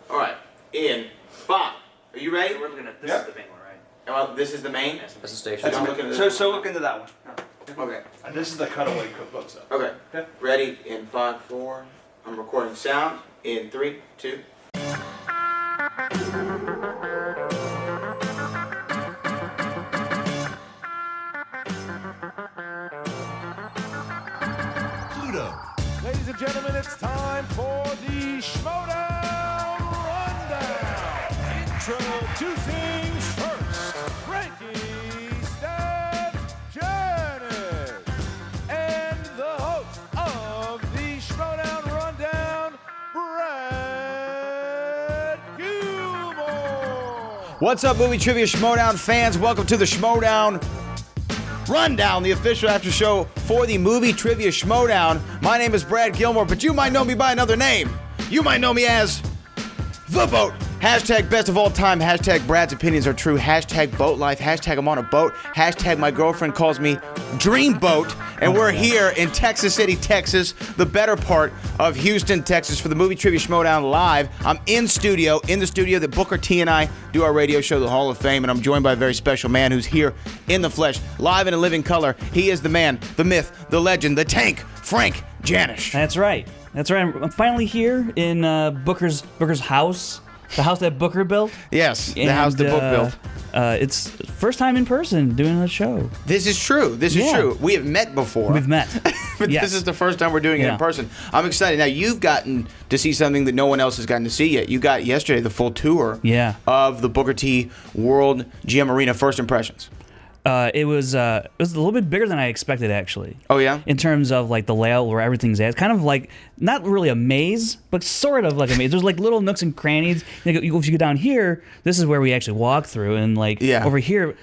All right. In 5. Are you ready? We're looking at this is the main one, right? Well, this is the main? That's the station. I'm looking at this. So look into that one. Okay. And this is the cutaway cookbook stuff. Okay. Okay. Ready? In 5, 4. I'm recording sound. In 3, 2. Ladies and gentlemen, it's time for the Schmoedown Rundown. Introducing first, Frankie Steph Janet, and the host of the Schmoedown Rundown, Brad Gilmore. What's up, movie trivia Schmoedown fans? Welcome to the Schmoedown Rundown, the official after show for the movie trivia Schmoedown. My name is Brad Gilmore, but you might know me by another name. You might know me as The Boat. Hashtag best of all time. Hashtag Brad's opinions are true. Hashtag boat life. Hashtag I'm on a boat. Hashtag my girlfriend calls me Dream Boat. And we're here in Texas City, Texas, the better part of Houston, Texas, for the movie trivia Schmoedown live. I'm in the studio that Booker T and I do our radio show, The Hall of Fame, and I'm joined by a very special man who's here in the flesh, live in a living color. He is the man, the myth, the legend, the tank, Frank Janish. That's right. That's right. I'm finally here in Booker's house. The house that Booker built? Yes, the house that Book built. It's first time in person doing a show. This is true. This is true. We have met before. We've met. But Yes. This is the first time we're doing it in person. I'm excited. Now, you've gotten to see something that no one else has gotten to see yet. You got yesterday the full tour of the Booker T World GM Arena. First impressions. It was a little bit bigger than I expected, actually. Oh, yeah? In terms of like the layout where everything's at. It's kind of like, not really a maze, but sort of like a maze. There's like little nooks and crannies. If you go down here, this is where we actually walk through. And like over here,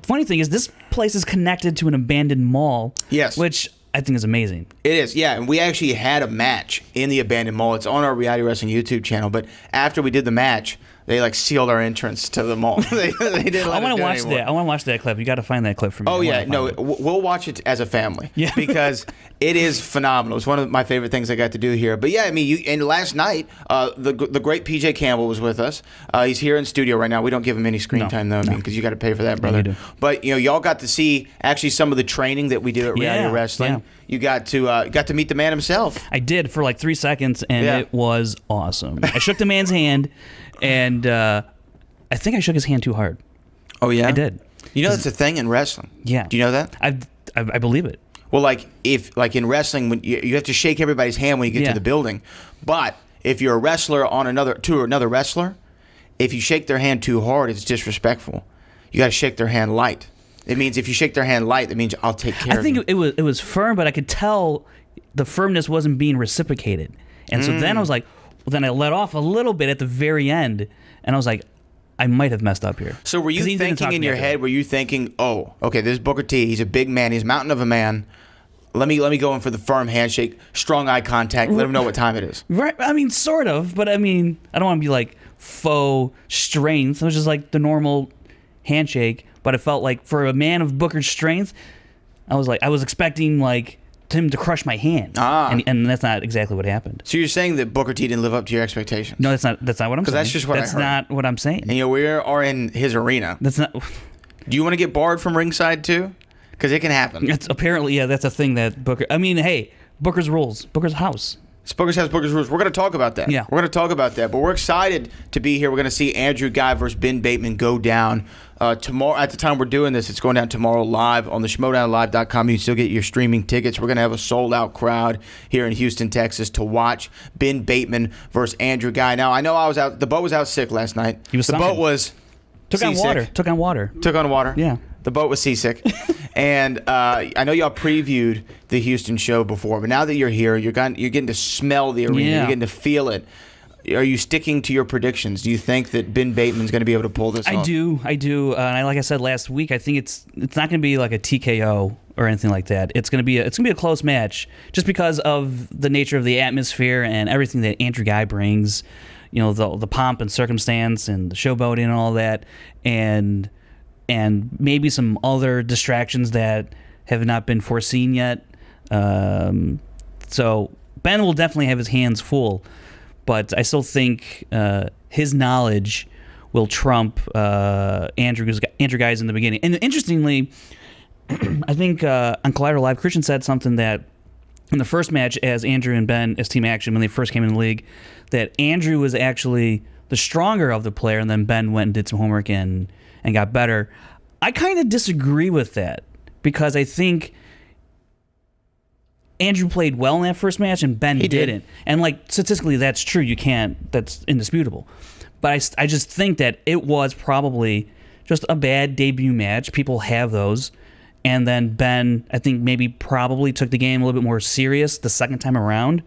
funny thing is this place is connected to an abandoned mall. Yes. Which I think is amazing. It is, yeah. And we actually had a match in the abandoned mall. It's on our Reality Wrestling YouTube channel. But after we did the match, they like sealed our entrance to the mall. they didn't let I want to watch anymore. that. I want to watch that clip. You got to find that clip for me. Oh yeah, no, we'll watch it as a family. Yeah. Because it is phenomenal. It's one of my favorite things I got to do here. But yeah, I mean, and last night, the great PJ Campbell was with us. He's here in studio right now. We don't give him any screen time though, because you got to pay for that, brother. you do. But y'all got to see actually some of the training that we did at Reality Wrestling. Yeah. You got to meet the man himself. I did for like 3 seconds, and it was awesome. I shook the man's hand, and I think I shook his hand too hard. Oh yeah, I did. You know that's a thing in wrestling. Yeah. Do you know that? I believe it. Well, like in wrestling, when you have to shake everybody's hand when you get to the building, but if you're a wrestler on another wrestler, if you shake their hand too hard, it's disrespectful. You got to shake their hand light. It means if you shake their hand light, that means I'll take care of you. I think it was firm, but I could tell the firmness wasn't being reciprocated, and so then I was like, well, then I let off a little bit at the very end, and I was like, I might have messed up here. So were you thinking in your head? Were you thinking, oh, okay, this is Booker T. He's a big man. He's a mountain of a man. Let me go in for the firm handshake, strong eye contact. Let him know what time it is. Right? I mean, sort of, but I mean, I don't want to be like faux strength. It was just like the normal handshake, but it felt like for a man of Booker's strength, I was expecting like him to crush my hand, and that's not exactly what happened. So you're saying that Booker T didn't live up to your expectations? No, that's not what I'm saying. Because that's just what I heard. That's not what I'm saying. And we are in his arena. That's not. Do you want to get barred from ringside too? Because it can happen. It's apparently, that's a thing that Booker. I mean, hey, Booker's rules, Booker's house. It's Booker's house, Booker's rules. We're going to talk about that. Yeah, we're going to talk about that. But we're excited to be here. We're going to see Andrew Guy versus Ben Bateman go down tomorrow. At the time we're doing this, it's going down tomorrow live on the Schmoedownlive.com. You can still get your streaming tickets. We're going to have a sold-out crowd here in Houston, Texas, to watch Ben Bateman versus Andrew Guy. Now, I know I was out. The boat was out sick last night. He was the boat was took on water. Took on water. Yeah. The boat was seasick. And I know y'all previewed the Houston show before, but now that you're here, you're getting to smell the arena. You're getting to feel it. Are you sticking to your predictions? Do you think that Ben Bateman's going to be able to pull this off? I do. And like I said last week, I think it's not going to be like a TKO or anything like that. It's going to be a close match, just because of the nature of the atmosphere and everything that Andrew Guy brings. You know, the pomp and circumstance and the showboating and all that, and maybe some other distractions that have not been foreseen yet. So Ben will definitely have his hands full. but I still think his knowledge will trump Andrew Guy's in the beginning. And interestingly, I think on Collider Live, Kristian said something that in the first match as Andrew and Ben as Team Action when they first came in the league, that Andrew was actually the stronger of the player, and then Ben went and did some homework and got better. I kind of disagree with that because I think Andrew played well in that first match and Ben didn't. And like statistically, that's true. That's indisputable. But I just think that it was probably just a bad debut match. People have those. And then Ben, I think maybe probably took the game a little bit more serious the second time around.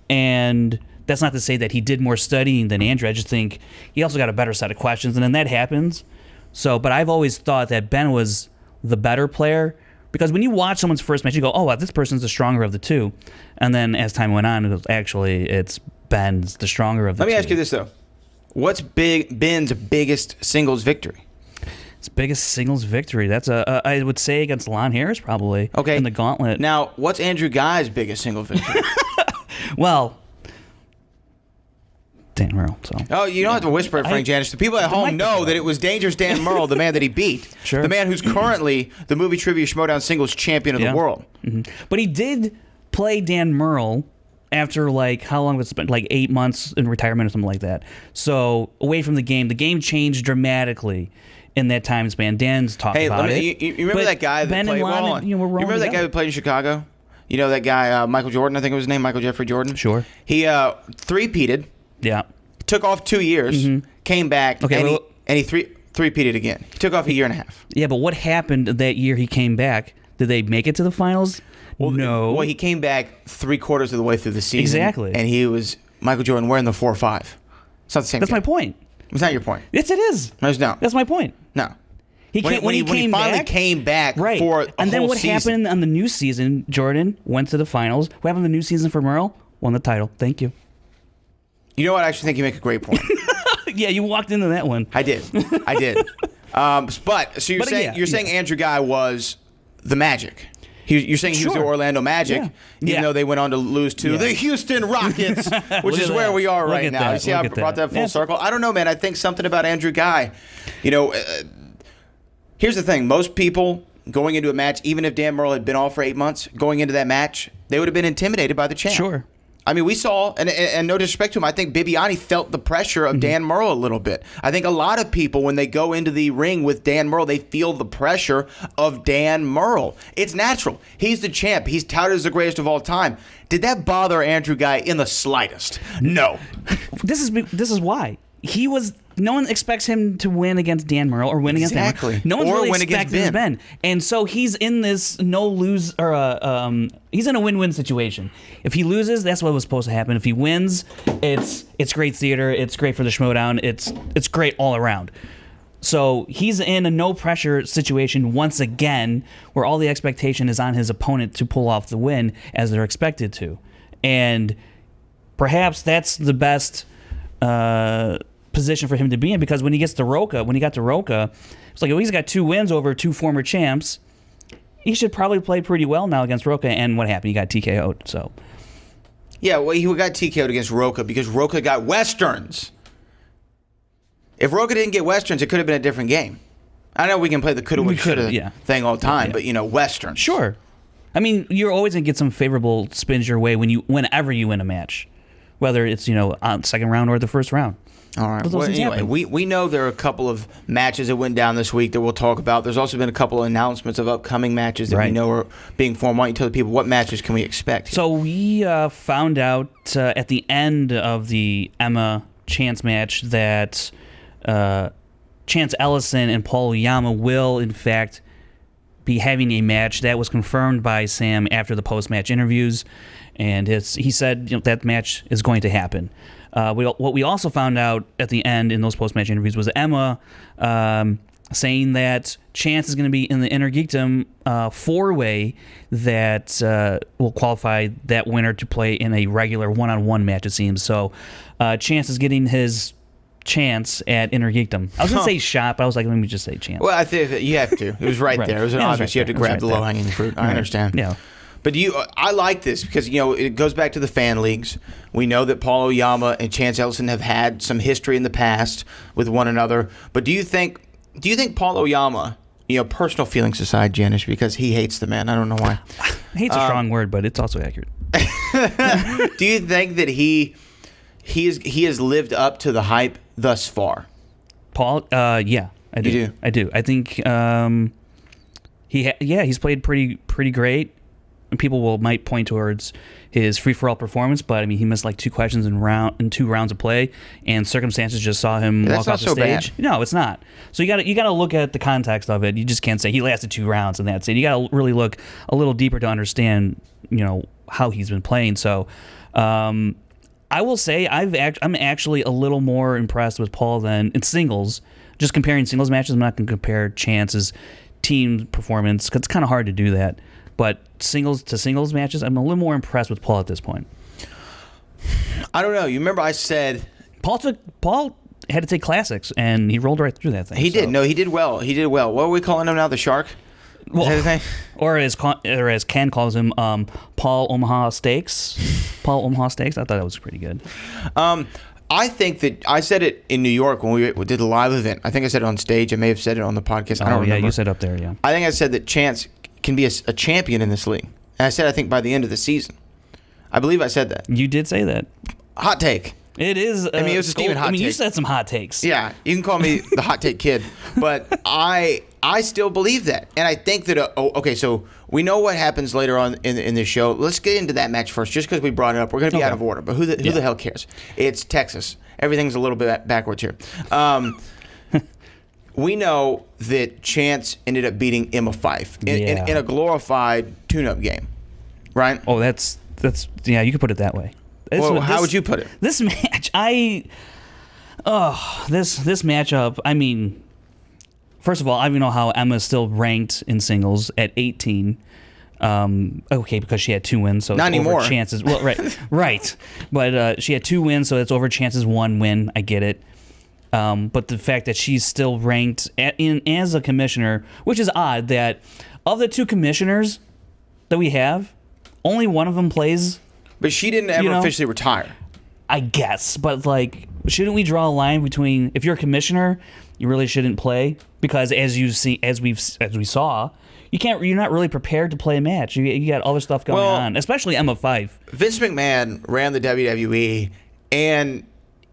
And that's not to say that he did more studying than Andrew. I just think he also got a better set of questions. And then that happens. So, but I've always thought that Ben was the better player. Because when you watch someone's first match, you go, oh, wow, this person's the stronger of the two. And then as time went on, it was actually, it's Ben's the stronger of the two. Let me ask you this, though. What's Ben's biggest singles victory? His biggest singles victory. That's I would say against Lon Harris probably. Okay. In the gauntlet. Now, what's Andrew Guy's biggest single victory? Well, Dan Merle. So. Oh, you don't have to whisper it, Frank Janish. The people at home know that it was Dangerous Dan Merle, the man that he beat. Sure. The man who's currently the movie trivia Schmoedown singles champion of the world. Mm-hmm. But he did play Dan Merle after like how long was it spent? Like 8 months in retirement or something like that. So away from the game. The game changed dramatically in that time span. Dan's talked about it. You remember that guy that Ben played? and Lon, you remember that guy who played in Chicago? You know that guy, Michael Jordan, I think it was his name, Michael Jeffrey Jordan? Sure. He three-peated, Yeah. took off 2 years, came back, Okay, and he three-peated again. He took off a year and a half. Yeah, but what happened that year he came back? Did they make it to the finals? No. Well, he came back 3/4 of the way through the season. Exactly. And he was Michael Jordan wearing the 4-5. It's not the same That's thing. my point. It's not your point. Yes, it is. No, it's not. That's my point. No. When he finally came back right. for a and then whole what season. happened on the new season? Jordan went to the finals. What happened on the new season for Merle? Won the title. Thank you. You know what? I actually think you make a great point. Yeah, you walked into that one. I did. But so you're saying Andrew Guy was the Magic. You're saying he was the Orlando Magic, even though they went on to lose to the Houston Rockets, which is where we are right now. You see how I brought that full circle? I don't know, man. I think something about Andrew Guy. You know, here's the thing. Most people going into a match, even if Dan Merle had been off for 8 months, going into that match, they would have been intimidated by the champ. Sure. I mean, we saw, and no disrespect to him, I think Bibiani felt the pressure of Dan Merle a little bit. I think a lot of people, when they go into the ring with Dan Merle, they feel the pressure of Dan Merle. It's natural. He's the champ. He's touted as the greatest of all time. Did that bother Andrew Guy in the slightest? No. This is why. No one expects him to win against Dan Merle or win against Dan Merle. No one's really expecting Ben. And so he's in this he's in a win-win situation. If he loses, that's what was supposed to happen. If he wins, it's great theater. It's great for the Schmoedown. It's great all around. So he's in a no-pressure situation once again, where all the expectation is on his opponent to pull off the win as they're expected to. And perhaps that's the best position for him to be in, because when he got to Roca, it's like, well, he's got 2 wins over 2 former champs. He should probably play pretty well now against Roca. And what happened? He got TKO'd. So yeah, well, he got TKO'd against Roca because Roca got Westerns. If Roca didn't get Westerns, it could have been a different game. I know we can play the coulda, woulda, shoulda thing all the time, but Westerns. Sure. I mean, you're always gonna get some favorable spins your way whenever you win a match, whether it's on the second round or the first round. All right. Well, anyway, we know there are a couple of matches that went down this week that we'll talk about. There's also been a couple of announcements of upcoming matches that we know are being formed. Why don't you tell the people what matches can we expect? So we found out at the end of the Emma Chance match that Chance Ellison and Paul Oyama will, in fact, be having a match. That was confirmed by Sam after the post-match interviews, and he said that match is going to happen. What we also found out at the end in those post-match interviews was Emma saying that Chance is going to be in the Inner Geekdom 4-way that will qualify that winner to play in a regular one-on-one match, it seems. So Chance is getting his chance at Inner Geekdom. I was going to say shot, but I was like, let me just say chance. Well, I think you have to. It was right there. It was an obvious. You have to grab the low-hanging fruit. I understand. Yeah. But I like this because, it goes back to the fan leagues. We know that Paul Oyama and Chance Ellison have had some history in the past with one another. But do you think Paul Oyama, personal feelings aside, Janish, because he hates the man. I don't know why. Hate's a strong word, but it's also accurate. Do you think that he has lived up to the hype thus far? Paul, yeah, I do. You do? I do. I think he's played pretty great. And people might point towards his free-for-all performance, but I mean, he missed like 2 questions in 2 rounds of play, and circumstances just saw him walk off the stage. Bad. No, it's not. So you got to look at the context of it. You just can't say he lasted 2 rounds and that's it. You got to really look a little deeper to understand, how he's been playing. So, I will say I'm actually a little more impressed with Paul than in singles. Just comparing singles matches, I'm not going to compare Chance's team performance because it's kind of hard to do that. But singles to singles matches, I'm a little more impressed with Paul at this point. I don't know. You remember I said Paul had to take classics, and he rolled right through that thing. he did. No, he did well. He did well. What are we calling him now? The Shark? Well, Is that his name? or as Ken calls him, Paul Omaha Steaks. Paul Omaha Steaks. I thought that was pretty good. I think that I said it in New York when we did the live event. I think I said it on stage. I may have said it on the podcast. I don't remember. Yeah, you said up there, yeah. I think I said that Chance can be a champion in this league. And I said, I think by the end of the season. I believe I said that. You did say that. Hot take. It is. I mean, it was a Steven hot take. You said some hot takes. Yeah, you can call me the hot take kid, but I still believe that, and I think that. Okay, so we know what happens later on in the show. Let's get into that match first, just because we brought it up. We're going to be out of order, but who the hell cares? It's Texas. Everything's a little bit backwards here. We know that Chance ended up beating Emma Fyfe in a glorified tune-up game, right? Oh, that's yeah. You could put it that way. Well, how would you put it? This match, this matchup. I mean, first of all, I don't know how Emma's still ranked in singles at 18. Okay, because she had 2 wins, so not it's anymore. Over Chances. Well, right. But she had 2 wins, so it's over Chances 1 win. I get it. But the fact that she's still ranked as a commissioner, which is odd, that of the 2 commissioners that we have, only one of them plays. But she didn't ever officially retire. I guess, but shouldn't we draw a line between if you're a commissioner, you really shouldn't play because as we saw, you're not really prepared to play a match. You got other stuff going on, especially Emma Fyfe. Vince McMahon ran the WWE, and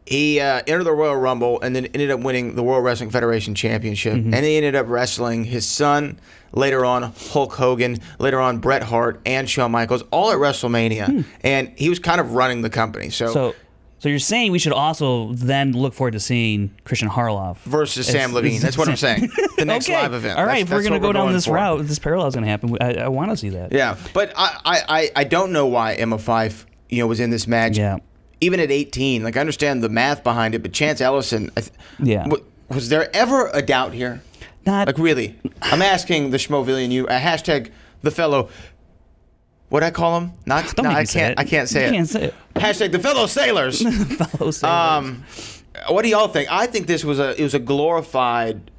he entered the Royal Rumble and then ended up winning the World Wrestling Federation Championship. And he ended up wrestling his son, later on Hulk Hogan, later on Bret Hart and Shawn Michaels, all at WrestleMania. And he was kind of running the company. So you're saying we should also then look forward to seeing Kristian Harloff versus Sam Levine. That's what I'm saying. The next live event. All right, if we're going to go down this route, for. This parallel is going to happen. I want to see that. Yeah, but I don't know why Emma Fyfe was in this match. Yeah. Even at 18, I understand the math behind it, but Chance Ellison, was there ever a doubt here? Not really. I'm asking the Schmoevillian you. Hashtag the fellow. What'd I call him? I can't say it. You can't say it. Hashtag the fellow sailors. Fellow sailors. What do y'all think? I think this was a glorified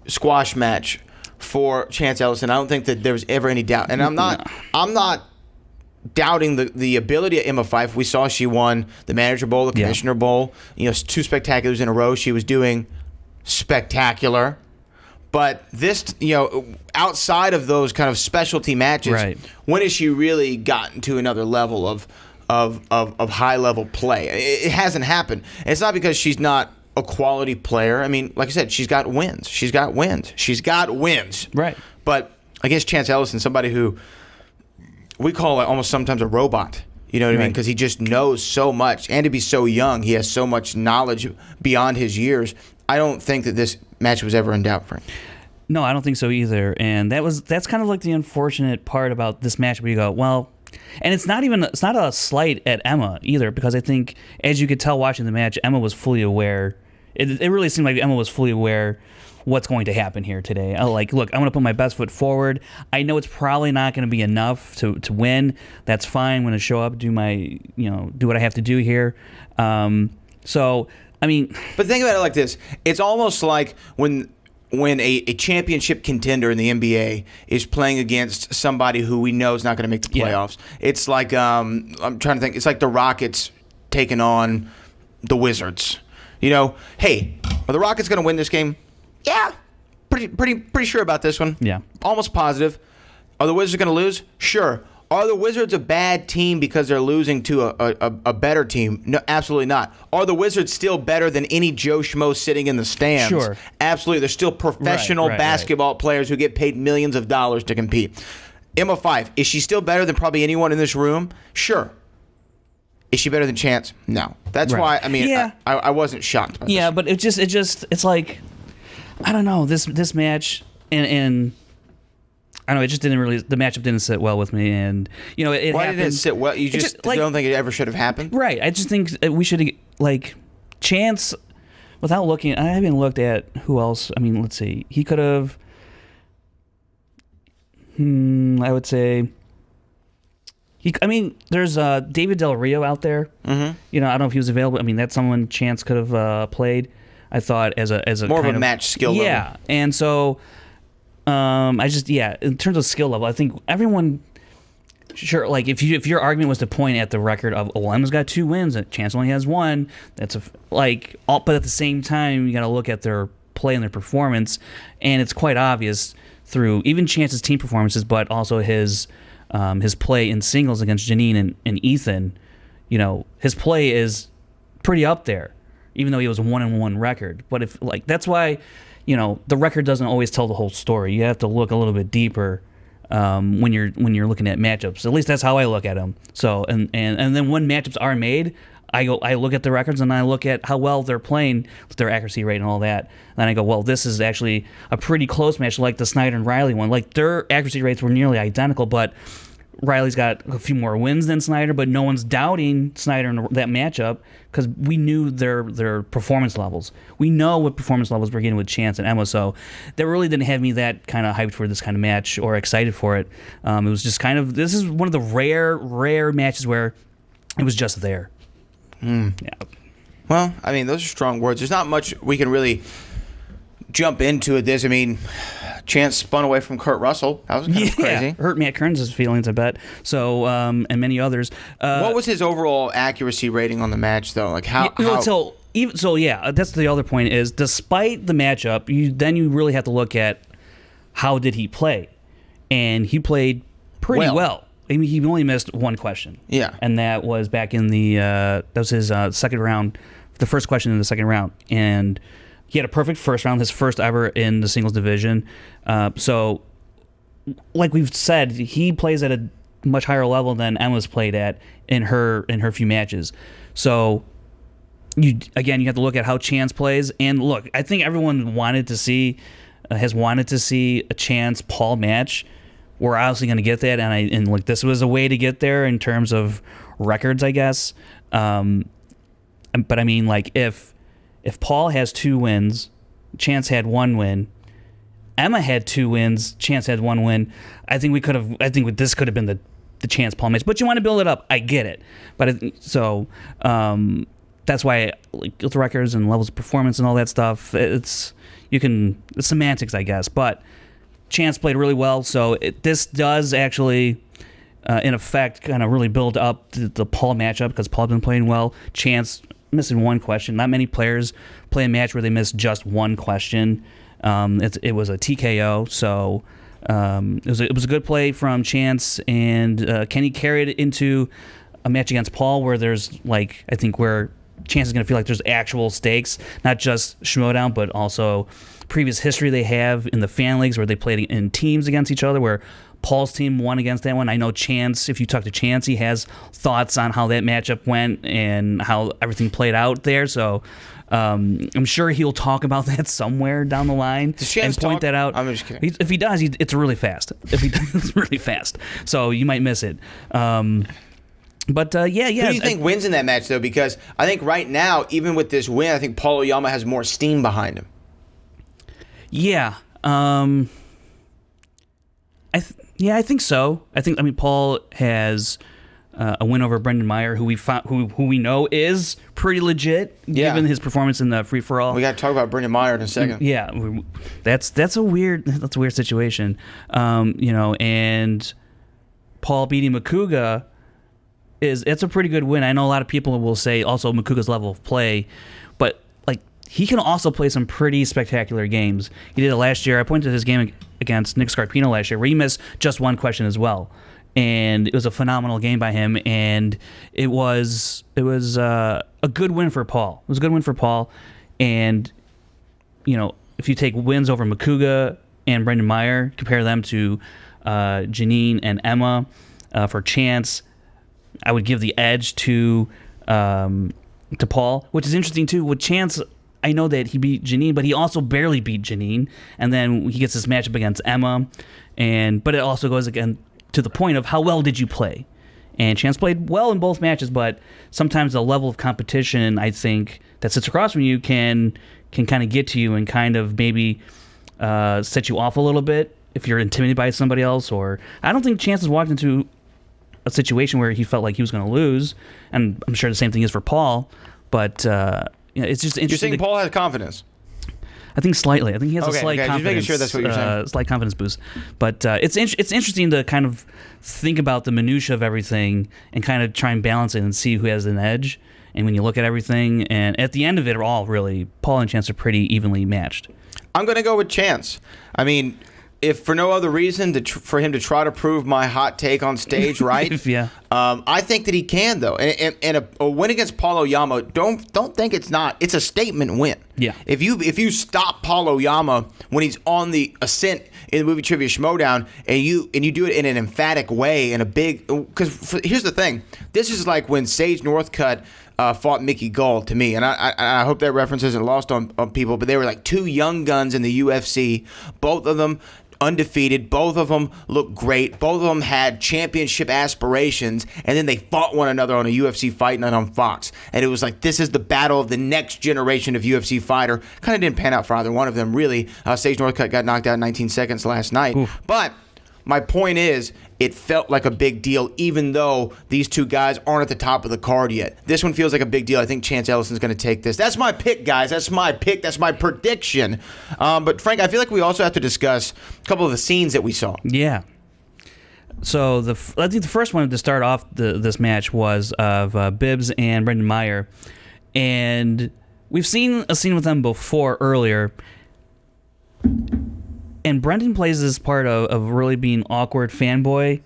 squash match for Chance Ellison. I don't think that there was ever any doubt, and I'm not doubting the ability of Emma Fyfe. We saw she won the Manager Bowl, the Commissioner Bowl. 2 spectaculars in a row. She was doing spectacular. But this, outside of those kind of specialty matches, when has she really gotten to another level of high level play? It hasn't happened. And it's not because she's not a quality player. I mean, like I said, she's got wins. Right. But against Chance Ellison, somebody who we call almost sometimes a robot. You know what I mean? Because he just knows so much. And to be so young, he has so much knowledge beyond his years. I don't think that this match was ever in doubt for him. No, I don't think so either. And that's kind of like the unfortunate part about this match where you go, well, and it's not a slight at Emma either, because I think, as you could tell watching the match, Emma was fully aware. It really seemed like Emma was fully aware what's going to happen here today. Look, I'm going to put my best foot forward. I know it's probably not going to be enough to win. That's fine. I'm going to show up, do what I have to do here. So, I mean... But think about it like this. It's almost like when when a championship contender in the NBA is playing against somebody who we know is not going to make the playoffs. It's like I'm trying to think. It's like the Rockets taking on the Wizards. You know, hey, are the Rockets going to win this game? Yeah, pretty sure about this one. Yeah, almost positive. Are the Wizards going to lose? Sure. Are the Wizards a bad team because they're losing to a better team? No, absolutely not. Are the Wizards still better than any Joe Schmo sitting in the stands? Sure. Absolutely. They're still professional basketball players who get paid millions of dollars to compete. Emma Fife, is she still better than probably anyone in this room? Sure. Is she better than Chance? No. That's why, I mean, I wasn't shocked by this. Yeah, but it's like, I don't know, this match, and I don't know, it just didn't really, the matchup didn't sit well with me, and, you know, it Why happened. did it sit well? You just like, don't think it ever should have happened? Right. I just think we should, like, Chance, without looking, I haven't looked at who else. I mean, let's see. He could have, I would say, there's David Del Rio out there. Mm-hmm. You know, I don't know if he was available. I mean, that's someone Chance could have played, I thought, as a more of a match skill level. Yeah. And so, in terms of skill level, I think everyone, sure, like if your argument was to point at the record of, Emma's got 2 wins, and Chance only has 1, but at the same time, you got to look at their play and their performance, and it's quite obvious through even Chance's team performances, but also his play in singles against Janine and Ethan. You know, his play is pretty up there, even though he was a 1-1 record. But that's why, you know, the record doesn't always tell the whole story. You have to look a little bit deeper when you're looking at matchups. At least that's how I look at them. So and then when matchups are made, I look at the records and I look at how well they're playing, their accuracy rate and all that. And then I go, well, this is actually a pretty close match, like the Snyder and Riley one. Like their accuracy rates were nearly identical, but Riley's got a few more wins than Snyder, but no one's doubting Snyder in that matchup because we knew their performance levels. We know what performance levels we're getting with Chance and Emma, so that really didn't have me that kind of hyped for this kind of match or excited for it. It was just kind of, this is one of the rare matches where it was just there. Yeah. Well, I mean, those are strong words. There's not much we can really jump into it. I mean, Chance spun away from Kurt Russell. That was kind of crazy. Hurt Matt Kearns' feelings, I bet. So, and many others. What was his overall accuracy rating on the match, though? Like how? That's the other point. Is despite the matchup, you really have to look at how did he play, and he played pretty well. I mean, he only missed 1 question. Yeah, and that was back in that was his second round, the first question in the second round, and he had a perfect first round, his first ever in the singles division. So, like we've said, he plays at a much higher level than Emma's played at in her few matches. So, you have to look at how Chance plays. And look, I think everyone has wanted to see a Chance Paul match. We're obviously going to get that, and like this was a way to get there in terms of records, I guess. But I mean, like if Paul has 2 wins, Chance had 1 win, Emma had 2 wins, Chance had 1 win, I think this could have been the Chance Paul match. But you want to build it up, I get it. But that's why, like, the records and levels of performance and all that stuff, it's semantics, I guess. But Chance played really well, so this does actually, in effect, kind of really build up the Paul matchup because Paul's been playing well. Chance missing 1 question. Not many players play a match where they miss just 1 question. It was a TKO, so it was a good play from Chance, and can he carry it into a match against Paul where there's, like, I think where Chance is going to feel like there's actual stakes, not just Schmoedown, but also previous history they have in the fan leagues where they played in teams against each other, where Paul's team won against that one. I know Chance, if you talk to Chance, he has thoughts on how that matchup went and how everything played out there. So I'm sure he'll talk about that somewhere down the line and point that out. I'm just kidding. If he does, it's really fast. If he does, it's really fast. So you might miss it. But Who do you think wins in that match, though? Because I think right now, even with this win, I think Paul Oyama has more steam behind him. Yeah. I think so. I mean, Paul has a win over Brendan Meyer, who we know is pretty legit, given his performance in the free for all. We got to talk about Brendan Meyer in a second. Yeah, that's a weird situation. And Paul beating Makuga it's a pretty good win. I know a lot of people will say also Makuga's level of play, but like he can also play some pretty spectacular games. He did it last year. I pointed to his game against Nick Scarpino last year, where he missed just one question as well. And it was a phenomenal game by him, and it was a good win for Paul. It was a good win for Paul, and if you take wins over Makuga and Brendan Meyer, compare them to Janine and Emma for Chance, I would give the edge to Paul, which is interesting too. With Chance, I know that he beat Janine, but he also barely beat Janine, and then he gets this matchup against Emma, but it also goes again to the point of how well did you play. And Chance played well in both matches, but sometimes the level of competition, I think, that sits across from you can kind of get to you and kind of maybe set you off a little bit if you're intimidated by somebody else. Or I don't think Chance has walked into a situation where he felt like he was going to lose, and I'm sure the same thing is for Paul. But it's just interesting. You're saying Paul has confidence? I think slightly. I think he has a slight confidence. Just making sure that's what you're saying. Slight confidence boost. But it's interesting to kind of think about the minutia of everything and kind of try and balance it and see who has an edge. And when you look at everything, and at the end of it all, really, Paul and Chance are pretty evenly matched. I'm going to go with Chance. I mean, if for no other reason for him to try to prove my hot take on stage, right? Yeah. I think that he can, though. And a win against Paul Oyama, don't think it's not. It's a statement win. Yeah. If you stop Paul Oyama when he's on the ascent in the movie Trivia Schmoedown, and you do it in an emphatic way, in a big, because here's the thing. This is like when Sage Northcutt fought Mickey Gall to me, and I hope that reference isn't lost on people, but they were like two young guns in the UFC, both of them undefeated, both of them looked great, both of them had championship aspirations, and then they fought one another on a UFC fight night on Fox, and it was like, this is the battle of the next generation of UFC fighter. Kind of didn't pan out for either one of them, really. Sage Northcutt got knocked out in 19 seconds last night. Oof. But my point is, it felt like a big deal, even though these two guys aren't at the top of the card yet. This one feels like a big deal. I think Chance Ellison's going to take this. That's my pick, guys. That's my pick. That's my prediction. But, Frank, I feel like we also have to discuss a couple of the scenes that we saw. Yeah. So I think the first one to start off this match was of Bibbs and Brendan Meyer. And we've seen a scene with them before earlier. And Brendan plays this part of really being awkward fanboy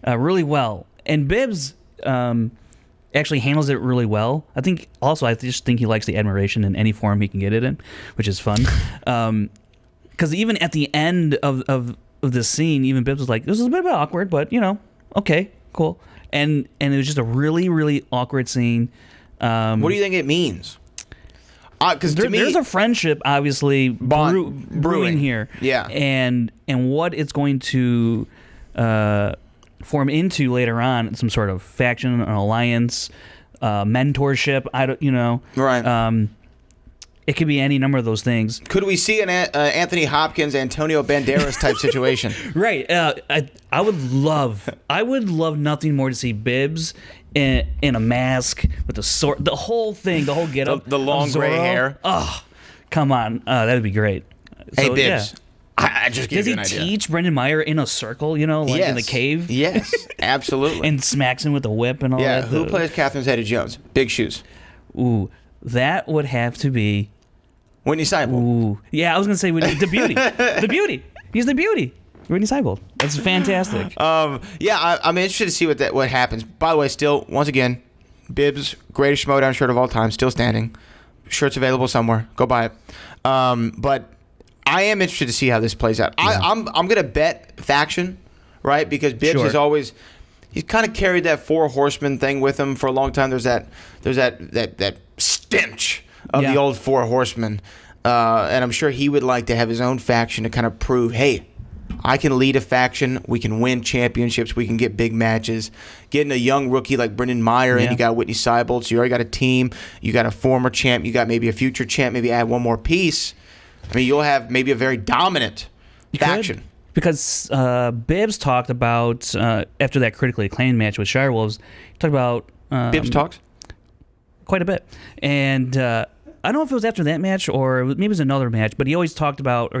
really well. And Bibbs actually handles it really well. I just think he likes the admiration in any form he can get it in, which is fun. Because even at the end of this scene, even Bibbs was like, this is a bit awkward, but, okay, cool. And it was just a really, really awkward scene. What do you think it means? Because there's a friendship, obviously, brewing here. Yeah. And what it's going to form into later on, some sort of faction, an alliance, mentorship. Right. It could be any number of those things. Could we see an Anthony Hopkins, Antonio Banderas type situation? Right. I would love nothing more to see Bibbs in a mask with the sword, the whole thing, the whole getup, the long gray hair. Oh, come on, that would be great. Hey, so, Bibbs, yeah. I just gave you an idea. Does he teach Brendan Meyer in a circle? In the cave? Yes, absolutely. And smacks him with a whip and all that. Yeah. Who plays Catherine Zeta-Jones? Big shoes. Ooh, that would have to be Whitney Seibold. Ooh, yeah, I was gonna say the beauty, the beauty. He's the beauty. Whitney Seibold. That's fantastic. Yeah, I'm interested to see what happens. By the way, still, once again, Bibbs, greatest Schmoedown shirt of all time, still standing. Shirt's available somewhere. Go buy it. But I am interested to see how this plays out. Yeah. I'm gonna bet faction, right? Because Bibbs is always, he's kind of carried that four horsemen thing with him for a long time. There's that stench of the old four horsemen, and I'm sure he would like to have his own faction to kind of prove, hey, I can lead a faction. We can win championships. We can get big matches. Getting a young rookie like Brendan Meyer in, you got Whitney Seibold, so you already got a team. You got a former champ. You got maybe a future champ. Maybe add one more piece. I mean, you'll have maybe a very dominant faction. because Bibbs talked about after that critically acclaimed match with Shirewolves, he talked about Bibbs talks? quite a bit, and I don't know if it was after that match or maybe it was another match, but he talked about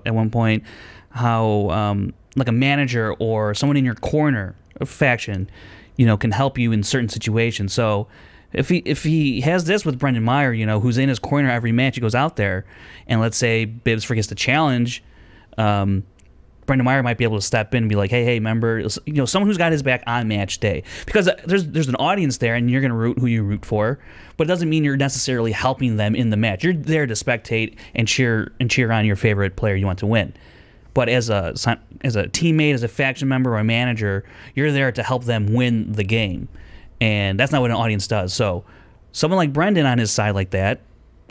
at one point how like a manager or someone in your corner of faction, can help you in certain situations. So if he has this with Brendan Meyer, who's in his corner every match, he goes out there, and let's say Bibbs forgets the challenge, Brendan Meyer might be able to step in and be like, hey, remember, someone who's got his back on match day. Because there's an audience there, and you're going to root who you root for, but it doesn't mean you're necessarily helping them in the match. You're there to spectate and cheer on your favorite player you want to win. But as a teammate, as a faction member or a manager, you're there to help them win the game. And that's not what an audience does. So someone like Brendan on his side like that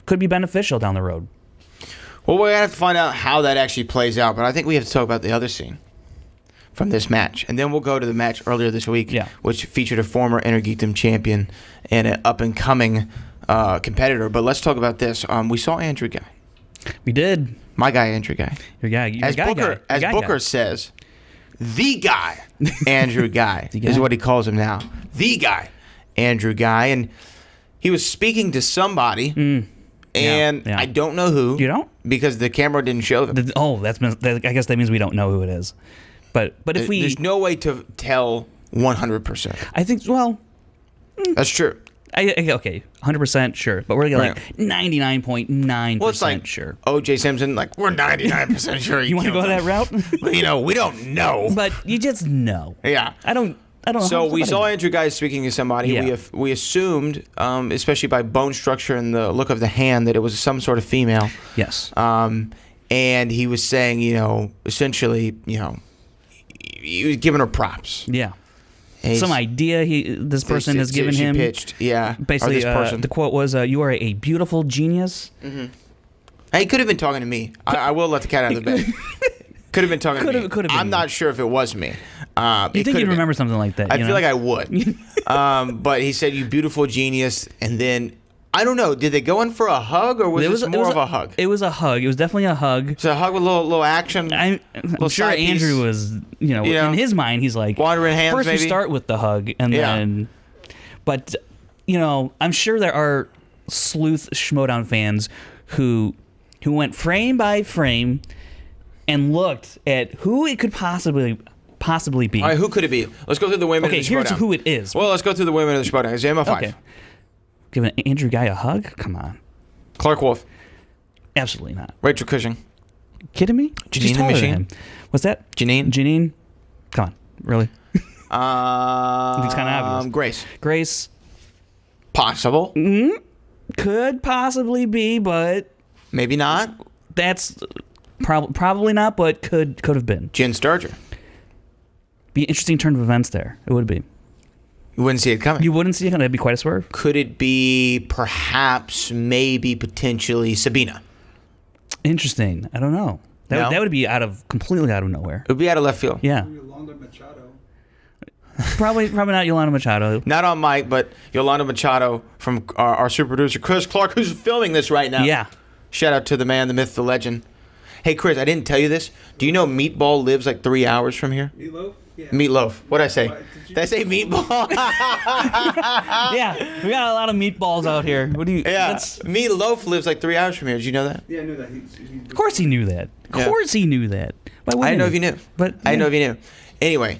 could be beneficial down the road. Well, we're going to have to find out how that actually plays out, but I think we have to talk about the other scene from this match. And then we'll go to the match earlier this week, which featured a former Inner Geekdom champion and an up-and-coming competitor. But let's talk about this. We saw Andrew Guy. We did. My guy, Andrew Guy. Your guy. As Booker says, the guy, Andrew Guy, is what he calls him now. The guy, Andrew Guy. And he was speaking to somebody... And I don't know who. You don't? Because the camera didn't show them. I guess that means we don't know who it is. But if there's no way to tell 100%. I think, well... That's true. Okay, 100% sure. But we're like 99.9% sure. O.J. Simpson, we're 99% sure you want to go that route? We don't know. But you just know. Yeah. I don't know. So we saw Andrew Guy speaking to somebody. Yeah. We assumed, especially by bone structure and the look of the hand, that it was some sort of female. Yes. And he was saying, essentially, he was giving her props. Yeah. Some idea this person has given him. Pitched, yeah. Basically, the quote was, "You are a beautiful genius." Mm-hmm. He could have been talking to me. I will let the cat out of the bag. Could have been talking to me. Could have been. I'm not sure if it was me. You think you'd remember something like that? I feel like I would. But he said, "You beautiful genius," and then I don't know. Did they go in for a hug, or was it more of a hug? It was a hug. It was definitely a hug. So a hug with a little action. I'm sure Andrew was, in his mind, he's like, wandering hands. First, maybe? we start with the hug, and then, but I'm sure there are sleuth Schmoedown fans who went frame by frame and looked at who it could possibly be. All right, who could it be? Let's go through the women. Okay, of the here's Schmoedown. who it is. Well, let's go through the women of the Schmoedown. Example 5. Okay. Giving Andrew Guy a hug? Come on. Clark Wolf. Absolutely not. Rachel Cushing. Kidding me? Janine the Machine. What's that? Janine. Come on. Really? It's kind of obvious. Grace. Possible. Could possibly be, but maybe not. That's probably not, but could have been. Jen Sturger. Be an interesting turn of events there. It would be. You wouldn't see it coming. You wouldn't see it coming. That'd be quite a swerve. Could it be maybe, potentially Sabina? Interesting. I don't know. That would be completely out of nowhere. It would be out of left field. Yeah. Yolanda Machado. Probably not Yolanda Machado. Not on mic, but Yolanda Machado from our super producer, Chris Clark, who's filming this right now. Yeah. Shout out to the man, the myth, the legend. Hey, Chris, I didn't tell you this. Do you know Meatball lives 3 hours from here? Meatloaf? Yeah. Meatloaf. What'd I say? Did I say meatball? Yeah, we got a lot of meatballs out here. What do you? Yeah. Meatloaf lives 3 hours from here. Did you know that? Yeah, I knew that. Of course he knew that. Of course he knew that. Why I didn't know if you knew. But I didn't know if you knew. Anyway,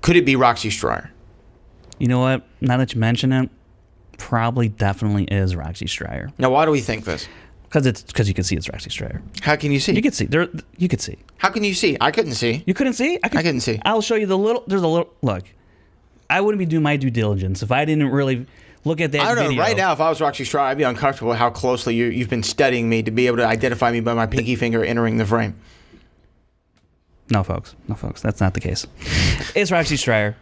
could it be Roxy Stryer? You know what? Now that you mention it, probably definitely is Roxy Stryer. Now, why do we think this? Because you can see it's Roxy Stryer. How can you see? You can see. You could see. How can you see? I couldn't see. You couldn't see? I couldn't see. I'll show you there's a little. Look, I wouldn't be doing my due diligence if I didn't really look at that I don't know. video. Right now, if I was Roxy Stryer, I'd be uncomfortable with how closely you've been studying me to be able to identify me by my pinky finger entering the frame. No, folks. That's not the case. It's Roxy Stryer.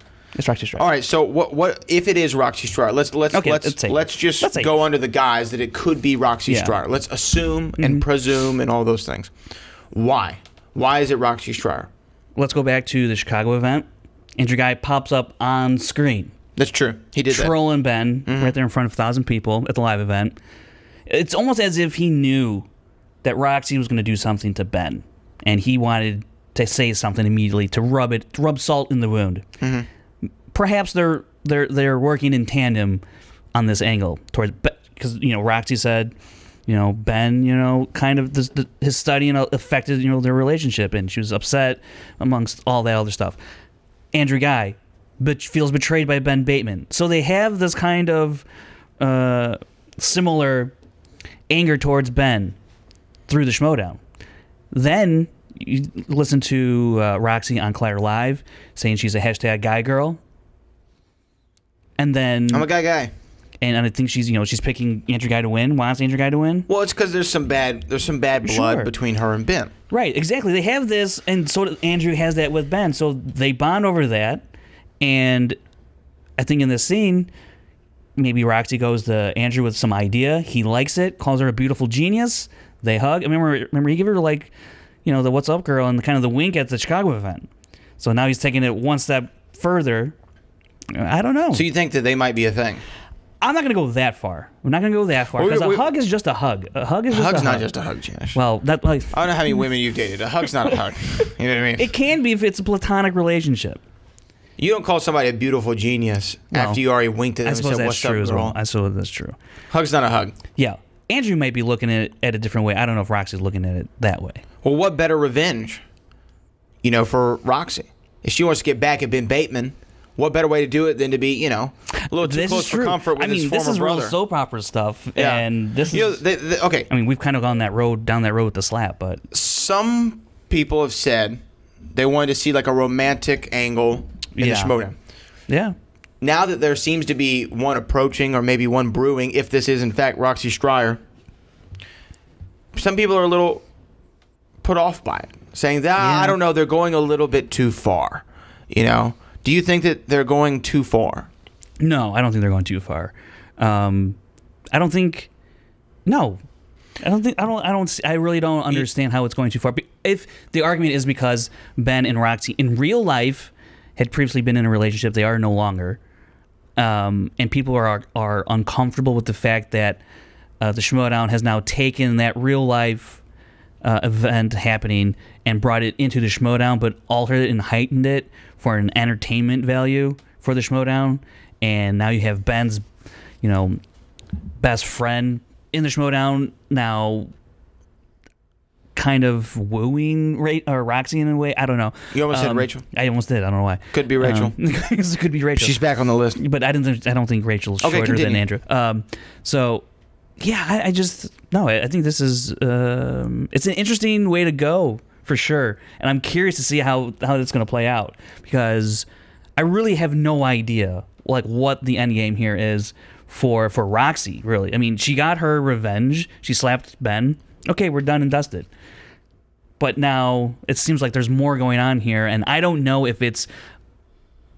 All right. So what if it is Roxy Stryer? Let's just go under the guise that it could be Roxy Stryer. Let's assume and presume and all those things. Why? Why is it Roxy Stryer? Let's go back to the Chicago event. Andrew Guy pops up on screen. That's true. He did that. Trolling Ben right there in front of 1,000 people at the live event. It's almost as if he knew that Roxy was going to do something to Ben, and he wanted to say something immediately to rub salt in the wound. Mm-hmm. Perhaps they're working in tandem on this angle towards, because Roxy said, Ben, kind of his studying affected their relationship, and she was upset amongst all that other stuff. Andrew Guy feels betrayed by Ben Bateman, so they have this kind of similar anger towards Ben through the Schmoedown. Then you listen to Roxy on Claire Live saying she's a hashtag guy girl, and then I'm a guy. And I think she's picking Andrew Guy to win. Wants Andrew Guy to win. Well, it's because there's some bad blood between her and Ben. Right, exactly. They have this, and so Andrew has that with Ben. So they bond over that, and I think in this scene, maybe Roxy goes to Andrew with some idea. He likes it, calls her a beautiful genius. They hug. I remember he gave her the what's up girl and kind of the wink at the Chicago event. So now he's taking it one step further. I don't know. So you think that they might be a thing? I'm not going to go that far. We're not going to go that far because a hug is just a hug. A hug is just a hug. Hug's not just a hug, Janish. Well, I don't know how many women you've dated. A hug's not a hug. You know what I mean? It can be if it's a platonic relationship. You don't call somebody a beautiful genius after you already winked at them and said, "What's up, girl?" I suppose that's true. Hug's not a hug. Yeah. Andrew might be looking at it at a different way. I don't know if Roxy's looking at it that way. Well, what better revenge, for Roxy? If she wants to get back at Ben Bateman, what better way to do it than to be, a little too close for comfort with his former brother? This is real soap opera stuff, and this is... okay. I mean, we've kind of gone down that road with the slap, but... Some people have said they wanted to see like a romantic angle in the Schmoedown. Yeah. Now that there seems to be one approaching or maybe one brewing, if this is in fact Roxy Stryer, some people are a little put off by it, saying that, I don't know, they're going a little bit too far, Do you think that they're going too far? No, I don't think they're going too far. I really don't understand how it's going too far. If the argument is because Ben and Roxy in real life had previously been in a relationship, they are no longer. And people are uncomfortable with the fact that the Schmoedown has now taken that real life event happening and brought it into the Schmoedown, but altered it and heightened it for an entertainment value for the Schmoedown. And now you have Ben's, best friend in the Schmoedown now kind of wooing Roxy in a way. I don't know. You almost said Rachel? I almost did. I don't know why. Could be Rachel. It could be Rachel. She's back on the list. But I don't think Rachel's shorter than Andrew. I think this is it's an interesting way to go for sure, and I'm curious to see how it's going to play out, because I really have no idea what the end game here is for Roxy. Really, I mean, she got her revenge. She slapped Ben. Okay, we're done and dusted. But now it seems like there's more going on here, and I don't know if it's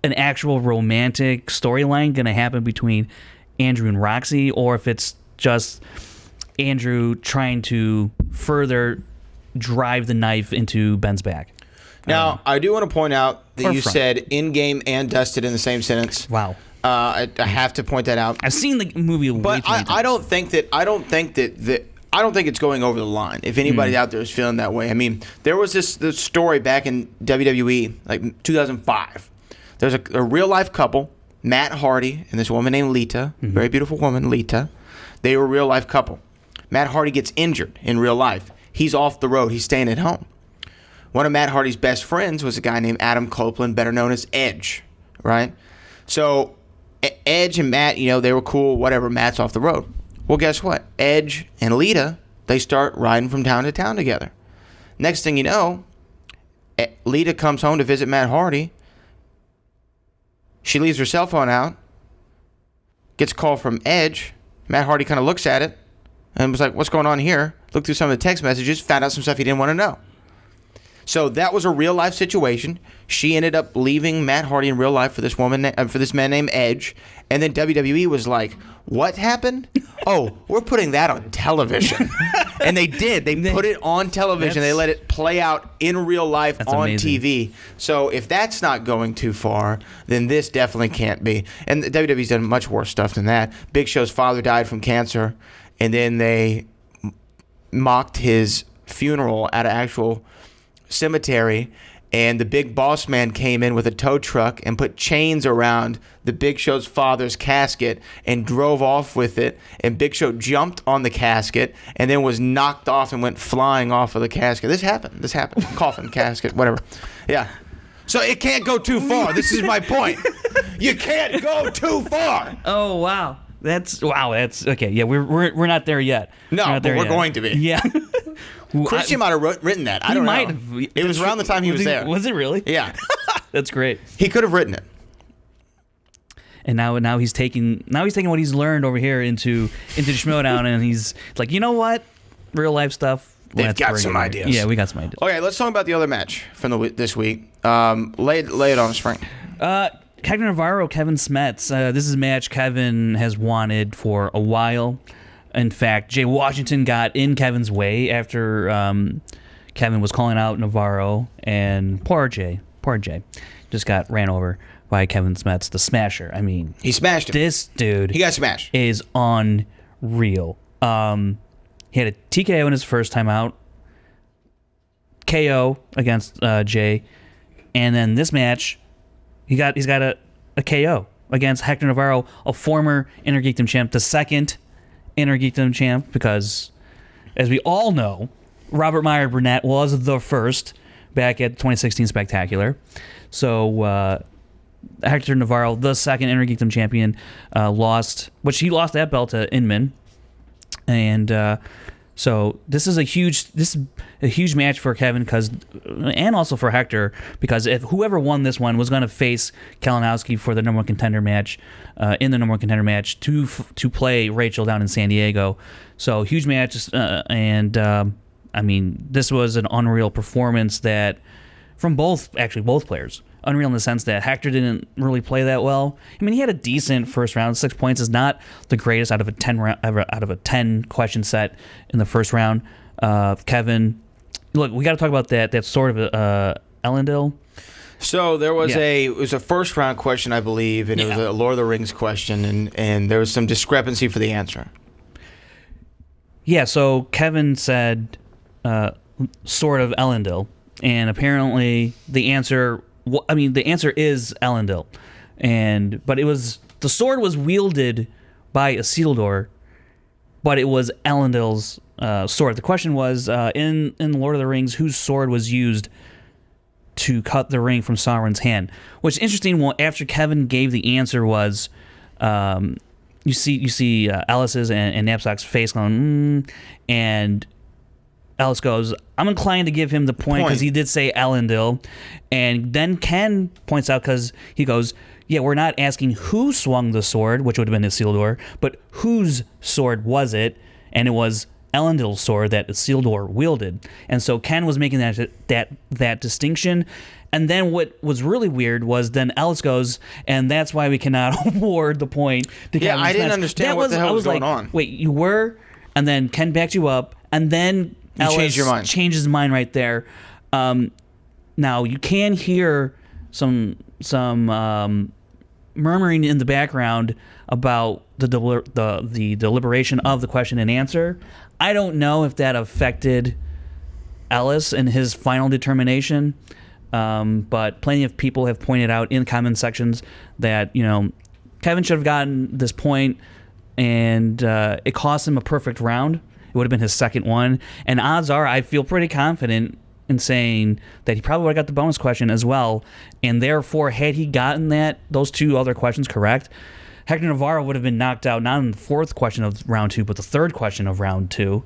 an actual romantic storyline going to happen between Andrew and Roxy, or if it's just Andrew trying to further drive the knife into Ben's back. Now, I do want to point out that you said in-game and dusted in the same sentence. Wow. I have to point that out. I've seen the movie way too many times. I don't think it's going over the line. If anybody out there is feeling that way, I mean, there was this story back in WWE, like 2005. There's a real life couple, Matt Hardy and this woman named Lita, very beautiful woman, Lita. They were a real life couple. Matt Hardy gets injured in real life. He's off the road. He's staying at home. One of Matt Hardy's best friends was a guy named Adam Copeland, better known as Edge, right? So Edge and Matt, they were cool, whatever. Matt's off the road. Well, guess what? Edge and Lita, they start riding from town to town together. Next thing you know, Lita comes home to visit Matt Hardy. She leaves her cell phone out, gets a call from Edge. Matt Hardy kind of looks at it and was like, what's going on here? Looked through some of the text messages, found out some stuff he didn't want to know. So that was a real life situation. She ended up leaving Matt Hardy in real life for this man named Edge. And then WWE was like, what happened? Oh, we're putting that on television. And they did. They put it on television. They let it play out in real life on amazing. TV. So if that's not going too far, then this definitely can't be. And WWE's done much worse stuff than that. Big Show's father died from cancer. And then they mocked his funeral at an actual cemetery, and the Big Boss Man came in with a tow truck and put chains around the Big Show's father's casket and drove off with it, and Big Show jumped on the casket and then was knocked off and went flying off of the casket. This happened. Coffin, casket, whatever. Yeah. So it can't go too far. This is my point. You can't go too far. Oh, wow. That's okay. Yeah, we're not there yet. No, but we're going to be. Yeah. Kristian might have written that. I don't know. It was around the time he was there. Was it really? Yeah. That's great. He could have written it. And now he's taking what he's learned over here into Schmoedown, and he's like, you know what? Real life stuff. They've got some ideas. Yeah, we got some ideas. Okay, let's talk about the other match from this week. Lay it on us, Frank. Hector Navarro, Kevin Smets. This is a match Kevin has wanted for a while. In fact, Jay Washington got in Kevin's way after Kevin was calling out Navarro, and poor Jay just got ran over by Kevin Smets, the Smasher. I mean, he smashed him. This dude, he got smashed, is unreal. He had a TKO in his first time out, KO against Jay, and then this match, he's got a KO against Hector Navarro, a former Intergeekdom champ, the second Intergeekdom champ, because as we all know, Robert Meyer Burnett was the first back at the 2016 Spectacular. So Hector Navarro, the second Intergeekdom champion, lost that belt to Inman, and so this is a huge match for Kevin and also for Hector, because if whoever won this one was going to face Kalinowski for the number one contender match, to play Rachel down in San Diego. So huge match, and I mean, this was an unreal performance that from both players. Unreal in the sense that Hector didn't really play that well. I mean, he had a decent first round. 6 points is not the greatest out of a 10 question set in the first round. Kevin, look, we got to talk about that sort of Elendil. So there was it was a first round question, I believe, and it was a Lord of the Rings question, and there was some discrepancy for the answer. Yeah, so Kevin said sort of Elendil, and apparently the answer is Elendil, but it was, the sword was wielded by Isildur, but it was Elendil's sword. The question was, in Lord of the Rings, whose sword was used to cut the ring from Sauron's hand? Which is interesting. Well, after Kevin gave the answer was, you see Alice's and Knapsack's face going, and Alice goes, I'm inclined to give him the point because he did say Elendil. And then Ken points out, because he goes, yeah, we're not asking who swung the sword, which would have been Isildur, but whose sword was it? And it was Elendil's sword that Isildur wielded. And so Ken was making that distinction. And then what was really weird was then Alice goes, and that's why we cannot award the point to Kevin. Yeah, I didn't understand what the hell was going on. Wait, you were? And then Ken backed you up, and then Alice changed his mind right there. Now you can hear some murmuring in the background about the deliberation of the question and answer. I don't know if that affected Ellis and his final determination, but plenty of people have pointed out in comment sections that Kevin should have gotten this point, and it cost him a perfect round. It would have been his second one, and odds are I feel pretty confident in saying that he probably would have got the bonus question as well, and therefore had he gotten those two other questions correct, Hector Navarro would have been knocked out not in the fourth question of round 2 but the third question of round 2,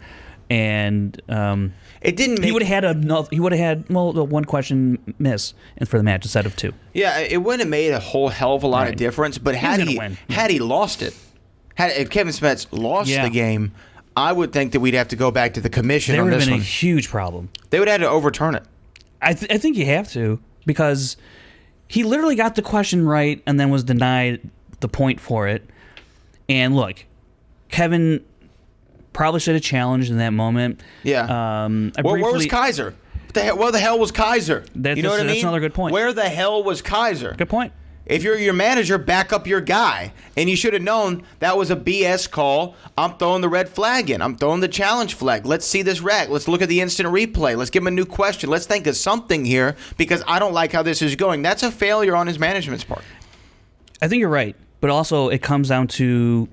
and it didn't. He would have had one question miss for the match instead of 2. Yeah, it wouldn't have made a whole hell of a lot of difference. But had he lost it, if Kevin Smets lost the game, I would think that we'd have to go back to the commission on this one. There would have been a huge problem. They would have had to overturn it. I think you have to, because he literally got the question right and then was denied the point for it. And look, Kevin probably should have challenged in that moment. Yeah. Where was Kaiser? Where the hell was Kaiser? You know what I mean? That's another good point. Where the hell was Kaiser? Good point. If you're your manager, back up your guy. And you should have known that was a BS call. I'm throwing the red flag in. I'm throwing the challenge flag. Let's see this rag. Let's look at the instant replay. Let's give him a new question. Let's think of something here because I don't like how this is going. That's a failure on his management's part. I think you're right, but also it comes down to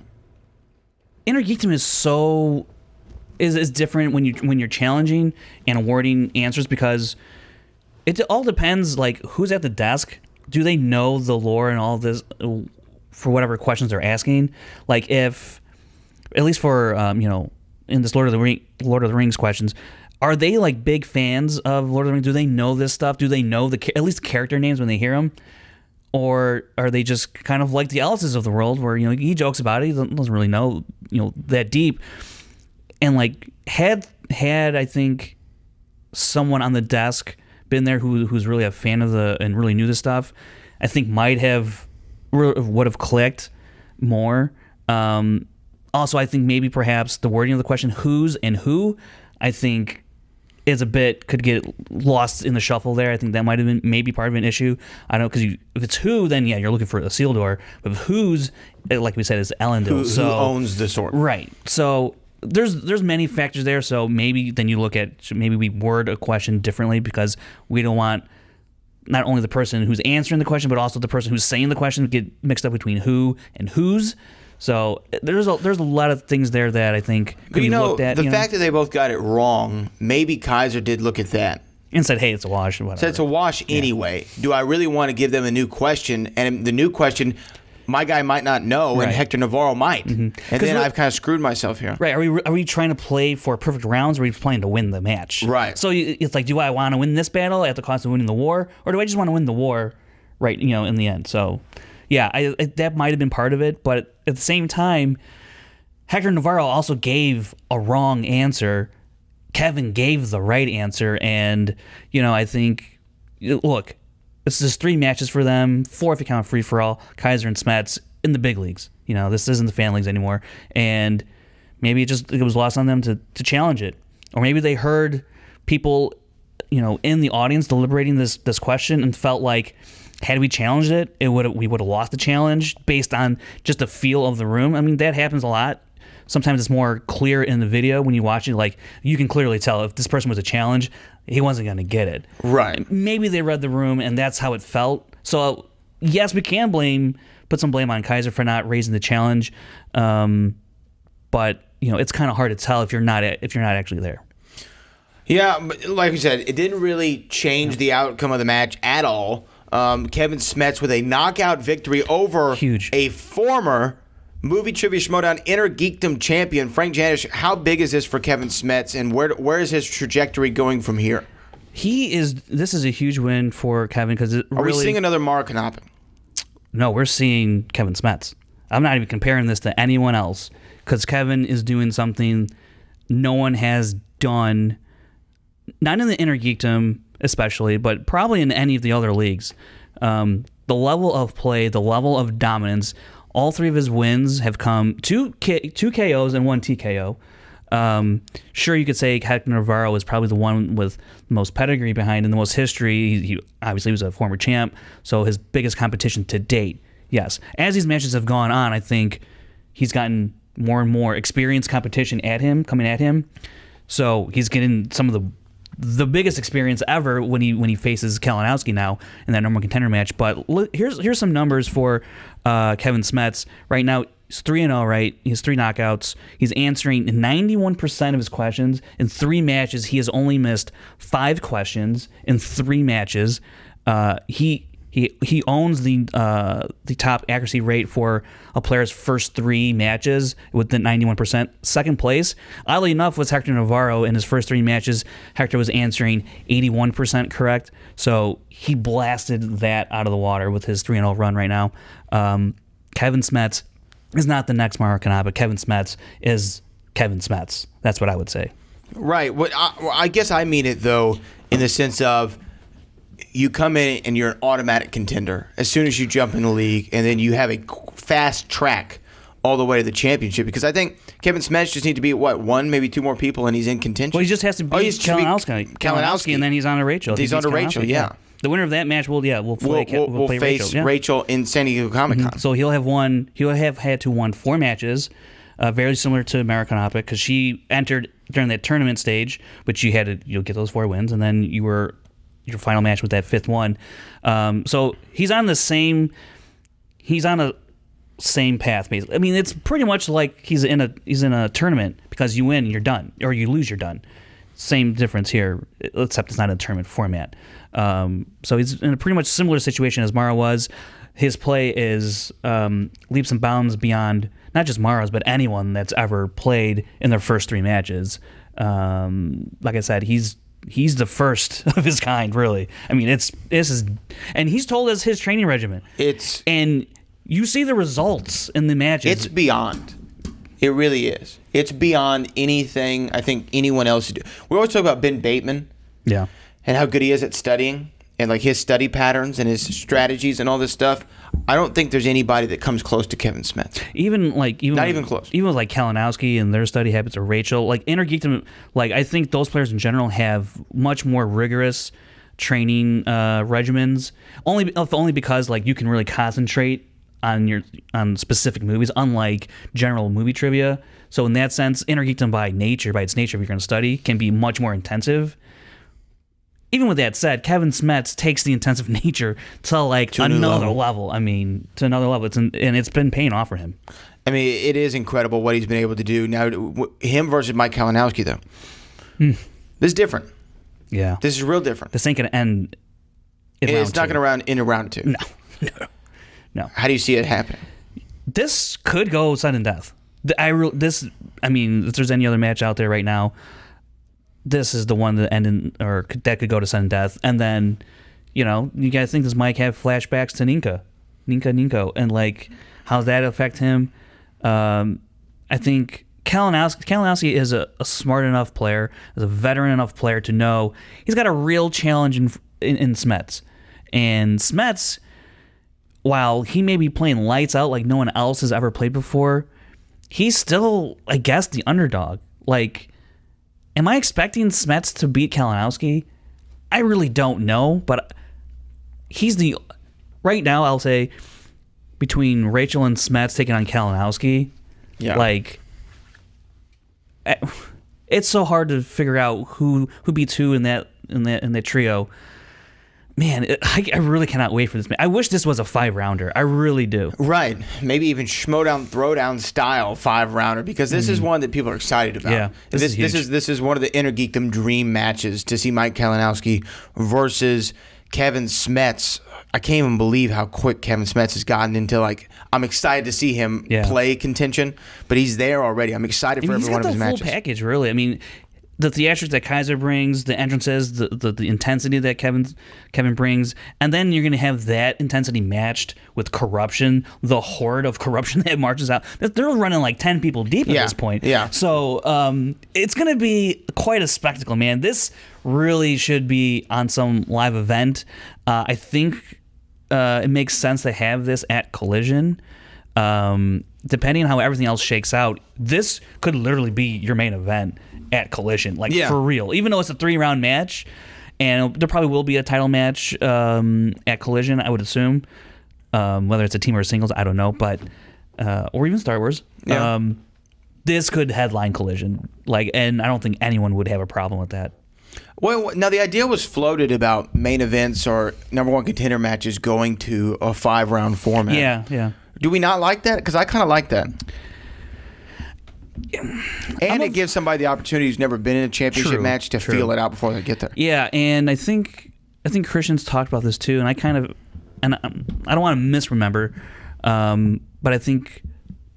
Inner Geekdom is different when you're challenging and awarding answers because it all depends like who's at the desk. Do they know the lore and all this for whatever questions they're asking? Like if, at least for in this Lord of the Rings questions, are they like big fans of Lord of the Rings? Do they know this stuff? Do they know at least the character names when they hear them? Or are they just kind of like the Ellises of the world where, he jokes about it, he doesn't really know, that deep. And like had I think someone on the desk been there who's really a fan of and really knew the stuff, I think would have clicked more. Also, I think maybe perhaps the wording of the question, who's and who, I think could get lost in the shuffle there. I think that might have been maybe part of an issue. I don't know, because if it's who, then yeah, you're looking for a seal door. But who's, like we said, is Elendil. Who owns the sword. Right. So there's many factors there. So maybe then you look at, maybe we word a question differently because we don't want not only the person who's answering the question, but also the person who's saying the question to get mixed up between who and whose. So there's a lot of things there that I think could be looked at. The fact that they both got it wrong, maybe Kaiser did look at that. And said, hey, it's a wash. Whatever. Said it's a wash anyway. Do I really want to give them a new question? And the new question, my guy might not know, right. And Hector Navarro might. Mm-hmm. And then I've kind of screwed myself here. Right. Are we trying to play for perfect rounds, or are we playing to win the match? Right. So it's like, do I want to win this battle at the cost of winning the war? Or do I just want to win the war right, in the end? So, yeah, that might have been part of it. But at the same time, Hector Navarro also gave a wrong answer. Kevin gave the right answer. And, I think, look, this is 3 matches for them, 4 if you count free-for-all, Kaiser and Smets in the big leagues. This isn't the fan leagues anymore. And maybe it was lost on them to challenge it. Or maybe they heard people, in the audience deliberating this question and felt like, had we challenged it, we would have lost the challenge based on just the feel of the room. I mean, that happens a lot. Sometimes it's more clear in the video when you watch it. Like, you can clearly tell if this person was a challenge, he wasn't going to get it. Right. Maybe they read the room, and that's how it felt. So, yes, we can put some blame on Kaiser for not raising the challenge. But, it's kind of hard to tell if you're not actually there. Yeah, but like we said, it didn't really change the outcome of the match at all. Kevin Smets with a knockout victory over a former Movie Trivia Schmoedown Inner Geekdom champion, Frank Janisch. How big is this for Kevin Smets, and where is his trajectory going from here? This is a huge win for Kevin because Are we seeing another Mark Knopping? No, we're seeing Kevin Smets. I'm not even comparing this to anyone else because Kevin is doing something no one has done, not in the Inner Geekdom especially, but probably in any of the other leagues. The level of play, the level of dominance, all 3 of his wins have come two KOs and 1 TKO. Sure, you could say Hector Navarro is probably the one with the most pedigree behind and the most history. He obviously was a former champ, so his biggest competition to date. Yes. As these matches have gone on, I think he's gotten more and more experienced competition coming at him. So he's getting some of the biggest experience ever when he faces Kalinowski now in that number 1 contender match. But look, here's some numbers for Kevin Smets. Right now, he's 3-0, right? He has 3 knockouts. He's answering 91% of his questions. In 3 matches, he has only missed 5 questions in 3 matches. He owns the top accuracy rate for a player's first 3 matches with the 91%. Second place, oddly enough, was Hector Navarro. In his first 3 matches, Hector was answering 81% correct. So he blasted that out of the water with his 3-0 run right now. Kevin Smets is not the next Mario Kanaba. Kevin Smets is Kevin Smets. That's what I would say. Right. I guess I mean it, though, in the sense of you come in and you're an automatic contender as soon as you jump in the league, and then you have a fast track all the way to the championship? Because I think Kevin Smets just need to beat one, maybe two more people, and he's in contention. Well, he just has to beat Kalinowski, and then he's on to Rachel. He's on to Rachel, yeah. The winner of that match will play face Rachel in San Diego Comic-Con. So he'll have had to won 4 matches, very similar to American Opic, because she entered during that tournament stage, but you'll get those 4 wins, and then your final match with that 5th one. So he's on a same path, basically. I mean, it's pretty much like he's in a tournament, because you win, you're done, or you lose, you're done. Same difference here, except it's not a tournament format. So he's in a pretty much similar situation as Mara was. His play is leaps and bounds beyond not just Mara's, but anyone that's ever played in their first 3 matches. Like I said, he's the first of his kind, really. I mean, and he's told us his training regimen. And you see the results in the matches. It's beyond. It really is. It's beyond anything I think anyone else would do. We always talk about Ben Bateman. Yeah. And how good he is at studying and like his study patterns and his strategies and all this stuff. I don't think there's anybody that comes close to Kevin Smets. Not even close. Even with like Kalinowski and their study habits, or Rachel, like Intergeekdom, like I think those players in general have much more rigorous training regimens. Only because like you can really concentrate on specific movies, unlike general movie trivia. So in that sense, Intergeekdom by its nature, if you're going to study, can be much more intensive. Even with that said, Kevin Smets takes the intensive nature to another level. I mean, to another level. It's been paying off for him. I mean, it is incredible what he's been able to do. Now, him versus Mike Kalinowski, though. This is different. Yeah. This is real different. This ain't going to end in round 2. It's not going to end in round 2. No. How do you see it happening? This could go sudden death. I mean, if there's any other match out there right now, this is the one that that could go to sudden death. And then, you guys think this might have flashbacks to Ninko, and like how that affect him. I think Kalinowski is a smart enough player, is a veteran enough player to know he's got a real challenge in Smets. And Smets, while he may be playing lights out like no one else has ever played before, he's still, I guess, the underdog. Like, am I expecting Smets to beat Kalinowski? I really don't know, but right now, I'll say, between Rachel and Smets taking on Kalinowski, like, it's so hard to figure out who beats who in that trio. Man, I really cannot wait for this. I wish this was a 5-rounder. I really do. Right. Maybe even Schmoedown Throwdown style 5-rounder, because this is one that people are excited about. Yeah, this is one of the Intergeekdom dream matches to see Mike Kalinowski versus Kevin Smets. I can't even believe how quick Kevin Smets has gotten into, like, I'm excited to see him play contention, but he's there already. I'm excited for every one of his matches. He's got the full package, really. I mean, the theatrics that Kaiser brings, the entrances, the intensity that Kevin brings, and then you're going to have that intensity matched with corruption, the horde of corruption that marches out. They're running like 10 people deep at this point. Yeah. So it's going to be quite a spectacle, man. This really should be on some live event. I think it makes sense to have this at Collision. Depending on how everything else shakes out, this could literally be your main event at Collision, for real. Even though it's a 3-round match, and there probably will be a title match at Collision, I would assume. Whether it's a team or a singles, I don't know, but or even Star Wars. Yeah. This could headline Collision, and I don't think anyone would have a problem with that. Well, now the idea was floated about main events or number 1 contender matches going to a 5-round format. Yeah. Do we not like that? Because I kind of like that. And it gives somebody the opportunity who's never been in a championship match to feel it out before they get there. Yeah, and I think Kristian's talked about this too, and I don't want to misremember, but I think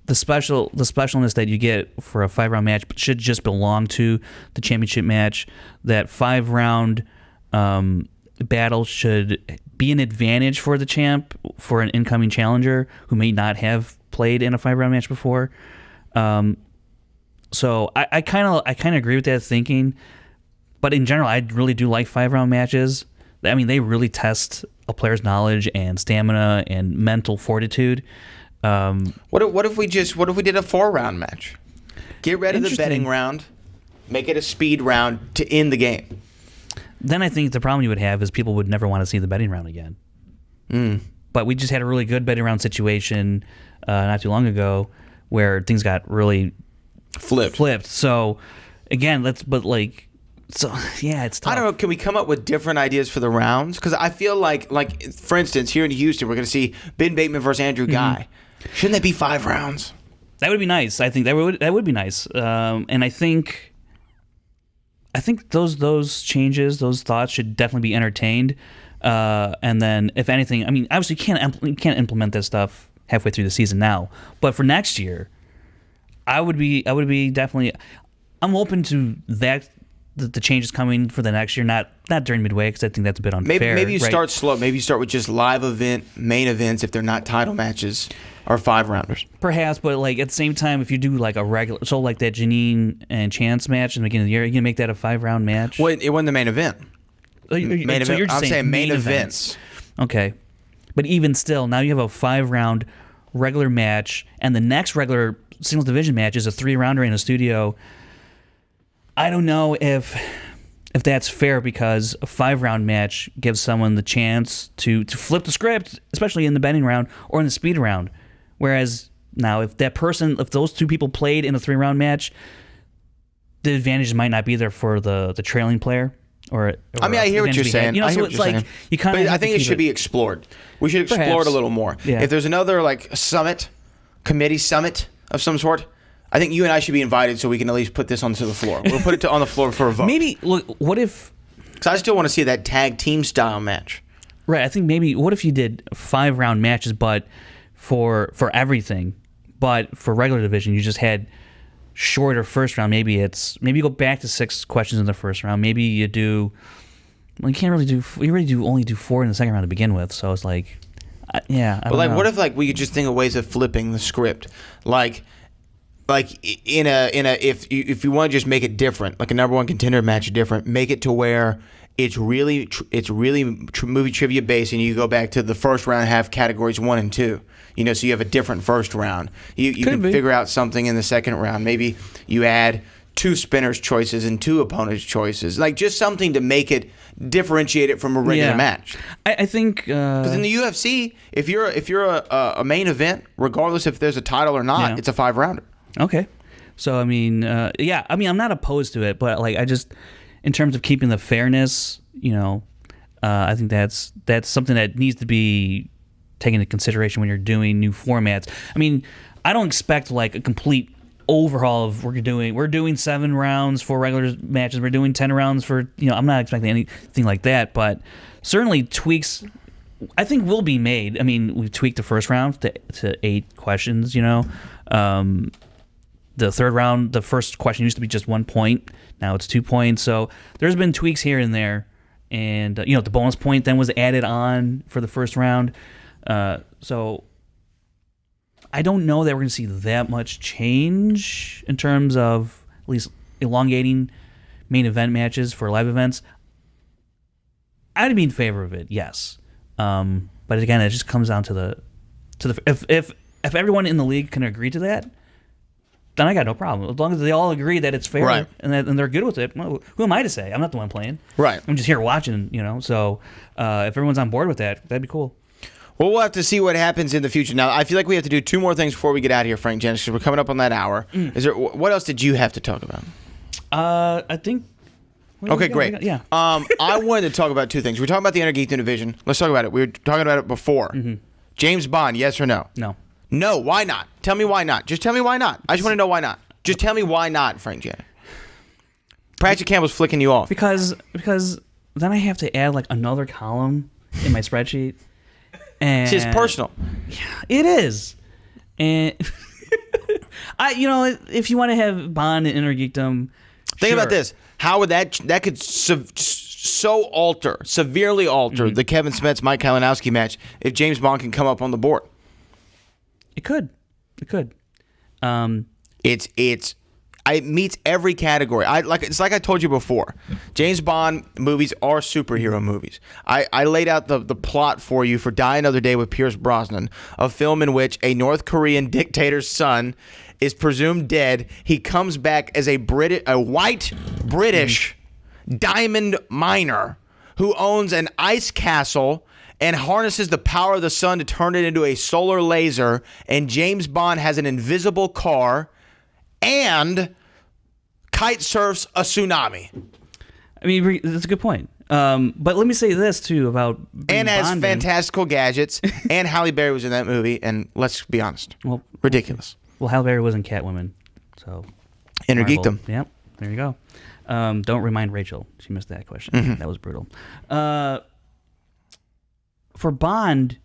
the specialness that you get for a 5-round match should just belong to the championship match. That 5-round battle should be an advantage for the champ, for an incoming challenger who may not have played in a 5-round match before. So I kind of agree with that thinking, but in general, I really do like 5-round matches. I mean, they really test a player's knowledge and stamina and mental fortitude. What if we did a 4-round match? Get rid of the betting round, make it a speed round to end the game. Then I think the problem you would have is people would never want to see the betting round again. But we just had a really good betting round situation not too long ago where things got really flipped. So again, it's tough. I don't know. Can we come up with different ideas for the rounds? Because I feel like for instance, here in Houston, we're going to see Ben Bateman versus Andrew Guy. Shouldn't that be 5 rounds? That would be nice. I think that would be nice. And I think those changes, those thoughts should definitely be entertained. And then, if anything, I mean, obviously you can't implement this stuff halfway through the season now. But for next year, I would be definitely. I'm open to that. The changes coming for the next year, not during midway, because I think that's a bit unfair. Maybe you start slow. Maybe you start with just live main events if they're not title matches or 5-rounders. Perhaps, but like at the same time, if you do like a regular, so like that Janine and Chance match in the beginning of the year, you can make that a 5-round match. Well, it wasn't the main event. Main event. I'm saying main events. Okay, but even still, now you have a 5-round regular match, and the next regular singles division match is a 3-rounder in a studio. I don't know if that's fair, because a 5-round match gives someone the chance to flip the script, especially in the betting round or in the speed round. Whereas now, if those two people played in a 3-round match, the advantage might not be there for the trailing player. I mean, I hear what you're saying. You know, so it's like you kind of. I think it should be explored. We should explore it a little more. Yeah. If there's another committee summit of some sort, I think you and I should be invited so we can at least put this onto the floor. We'll put it on the floor for a vote. Maybe, look, what if... Because I still want to see that tag team style match. Right, I think maybe, what if you did 5-round matches, but for everything, but for regular division, you just had shorter first round. Maybe you go back to 6 questions in the first round. Maybe you do... Well, you can't really do... You already only do 4 in the second round to begin with, so it's like... Yeah, I don't know. What if we could just think of ways of flipping the script? If you want to just make it different, like a number 1 contender match different, make it to where it's really movie trivia based, and you go back to the first round and have categories 1 and 2. You know, so you have a different first round. You can figure out something in the second round. Maybe you add 2 spinners' choices and 2 opponents' choices, like just something to make it differentiate it from a regular match. I think because in the UFC, if you're a main event, regardless if there's a title or not, it's a 5-rounder. Okay. So, I mean, I'm not opposed to it, but like, I just, in terms of keeping the fairness, I think that's something that needs to be taken into consideration when you're doing new formats. I mean, I don't expect like a complete overhaul of we're doing 7 rounds for regular matches, we're doing 10 rounds for, I'm not expecting anything like that, but certainly tweaks I think will be made. I mean, we've tweaked the first round to 8 questions, The third round, the first question used to be just 1 point. Now it's 2 points. So there's been tweaks here and there. And, the bonus point then was added on for the first round. So I don't know that we're going to see that much change in terms of at least elongating main event matches for live events. I'd be in favor of it, yes. But again, it just comes down to the if everyone in the league can agree to that, then I got no problem. As long as they all agree that it's fair, right, and they're good with it. Well, who am I to say? I'm not the one playing. Right. I'm just here watching, So if everyone's on board with that, that'd be cool. Well, we'll have to see what happens in the future. Now, I feel like we have to do 2 more things before we get out of here, Frank Janice, because we're coming up on that hour. What else did you have to talk about? I think... Okay, great. Yeah. I wanted to talk about 2 things. We were talking about the Intergeekdom division. Let's talk about it. We were talking about it before. Mm-hmm. James Bond, yes or no? No. No, why not? Tell me why not. Just tell me why not. I just want to know why not. Just tell me why not, Frank Jan. Pratchett Campbell's flicking you off. Because then I have to add like another column in my spreadsheet. And it's personal. Yeah, it is. And if you want to have Bond and Intergeekdom, think about this. How would that could severely alter the Kevin Smets Mike Kalinowski match if James Bond can come up on the board? It could. I It meets every category. It's like I told you before. James Bond movies are superhero movies. I laid out the plot for you for Die Another Day with Pierce Brosnan, a film in which a North Korean dictator's son is presumed dead. He comes back as a white British diamond miner who owns an ice castle and harnesses the power of the sun to turn it into a solar laser. And James Bond has an invisible car and kite surfs a tsunami. I mean, that's a good point. But let me say this too about and has Bond fantastical gadgets. And Halle Berry was in that movie. And let's be honest, ridiculous. Well, Halle Berry was in Catwoman, so Inner Marvel. geekdom. Yep, there you go. Don't remind Rachel; she missed that question. That was brutal. For Bond,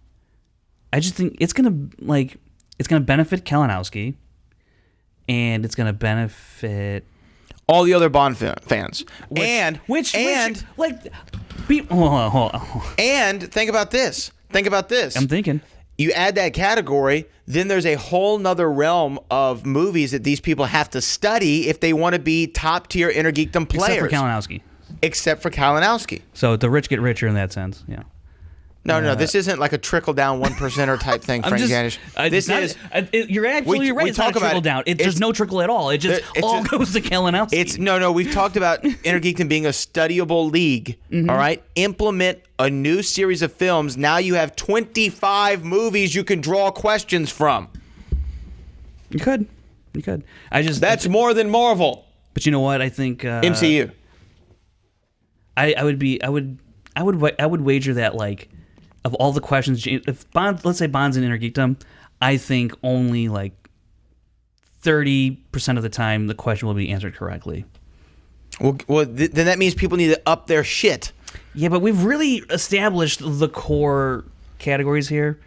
I just think it's gonna benefit Kalinowski, and it's gonna benefit all the other Bond fans. And think about this. I'm thinking. You add that category, then there's a whole nother realm of movies that these people have to study if they want to be top tier Inner Geekdom players. Except for Kalinowski. So the rich get richer in that sense. Yeah. No, this isn't like a trickle down 1%er type thing, Frank Janish. You're absolutely right. It's not a trickle down. There's no trickle at all. It just all goes to Kalinowski. No. We've talked about Inner Geekdom being a studyable league. All right, implement a new series of films. Now you have 25 movies you can draw questions from. You could. That's more than Marvel. But you know what? I think MCU. I would wager that like. Of all the questions, if Bond, let's say Bond's in Inner Geekdom, I think only like 30% of the time the question will be answered correctly. Well, then that means people need to up their shit. Yeah, but we've really established the core categories here.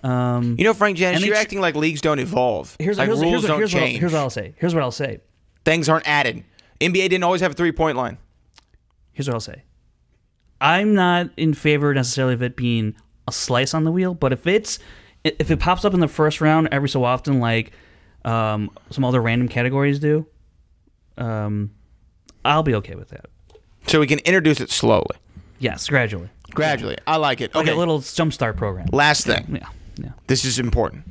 Frank Janish, you're acting like leagues don't evolve. Rules don't change. Here's what I'll say. Things aren't added. NBA didn't always have a 3-point line. Here's what I'll say. I'm not in favor necessarily of it being a slice on the wheel, but if it pops up in the first round every so often, like some other random categories do, I'll be okay with that. So we can introduce it slowly. Yes, gradually. Yeah. I like it. Like a little jumpstart program. Last thing. Yeah. This is important.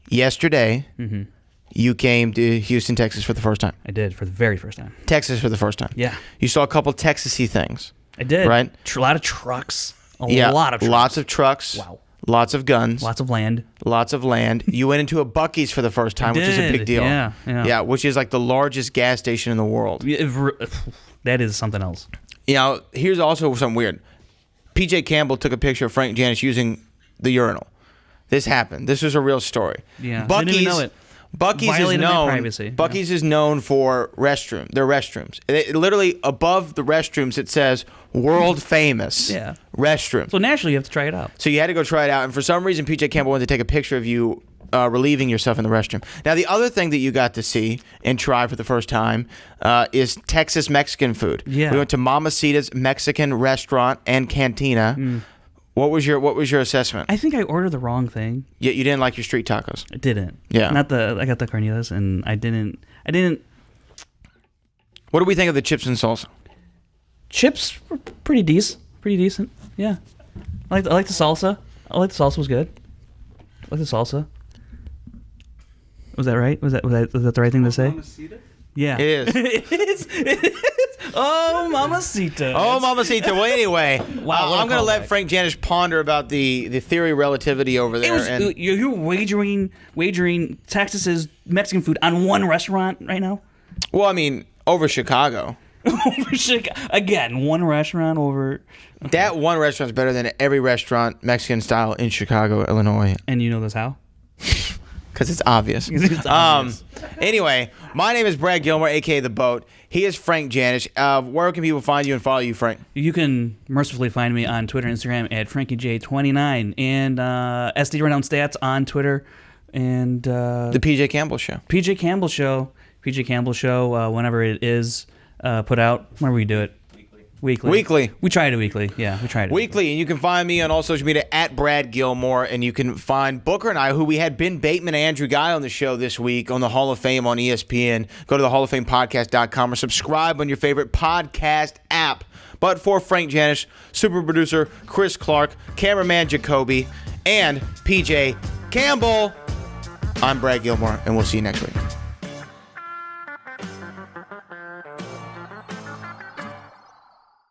Yesterday, you came to Houston, Texas for the first time. I did, for the very first time. Texas for the first time. Yeah. You saw a couple Texas-y things. I did. Right? A lot of trucks. Lot of trucks. Lots of trucks. Wow. Lots of guns. Lots of land. You went into a Buc-ee's for the first time, which is a big deal. Yeah, which is like the largest gas station in the world. That is something else. Here's also something weird. PJ Campbell took a picture of Frank Janish using the urinal. This happened. This was a real story. Yeah, didn't even know it. Buc-ee's is known for their restrooms. Literally above the restrooms it says world famous restrooms. So naturally you have to try it out. So you had to go try it out, and for some reason PJ Campbell wanted to take a picture of you relieving yourself in the restroom. Now the other thing that you got to see and try for the first time is Texas Mexican food. Yeah. We went to Mamacita's Mexican restaurant and cantina. What was your assessment? I think I ordered the wrong thing. Yeah, you didn't like your street tacos. I didn't. Yeah. I got the carnitas, and I didn't. What do we think of the chips and salsa? Chips were pretty decent. Yeah. I like the salsa. I like the salsa was good. I like the salsa. Was that right? Was that the right thing to say? Yeah. It is. It is. Oh, Mamacita. Well, anyway, wow, I'm going to let Frank Janish ponder about the theory of relativity over there. You're wagering Texas's Mexican food on one restaurant right now? Well, I mean, over Chicago. Again, one restaurant over... Okay. That one restaurant's better than every restaurant Mexican style in Chicago, Illinois. And you know this how? Because it's obvious. Anyway, my name is Brad Gilmore, a.k.a. The Boat. He is Frank Janish. Where can people find you and follow you, Frank? You can mercifully find me on Twitter and Instagram at FrankieJ29 and SD Rundown Stats on Twitter. And The PJ Campbell Show. PJ Campbell Show, whenever it is put out, whenever we do it. Weekly. We try to weekly. Yeah, we try to Weekly, and you can find me on all social media at Brad Gilmore, and you can find Booker and I, who we had Ben Bateman and Andrew Guy on the show this week on the Hall of Fame on ESPN. Go to the halloffamepodcast.com or subscribe on your favorite podcast app. But for Frank Janish, super producer Chris Clark, cameraman Jacoby, and PJ Campbell, I'm Brad Gilmore, and we'll see you next week.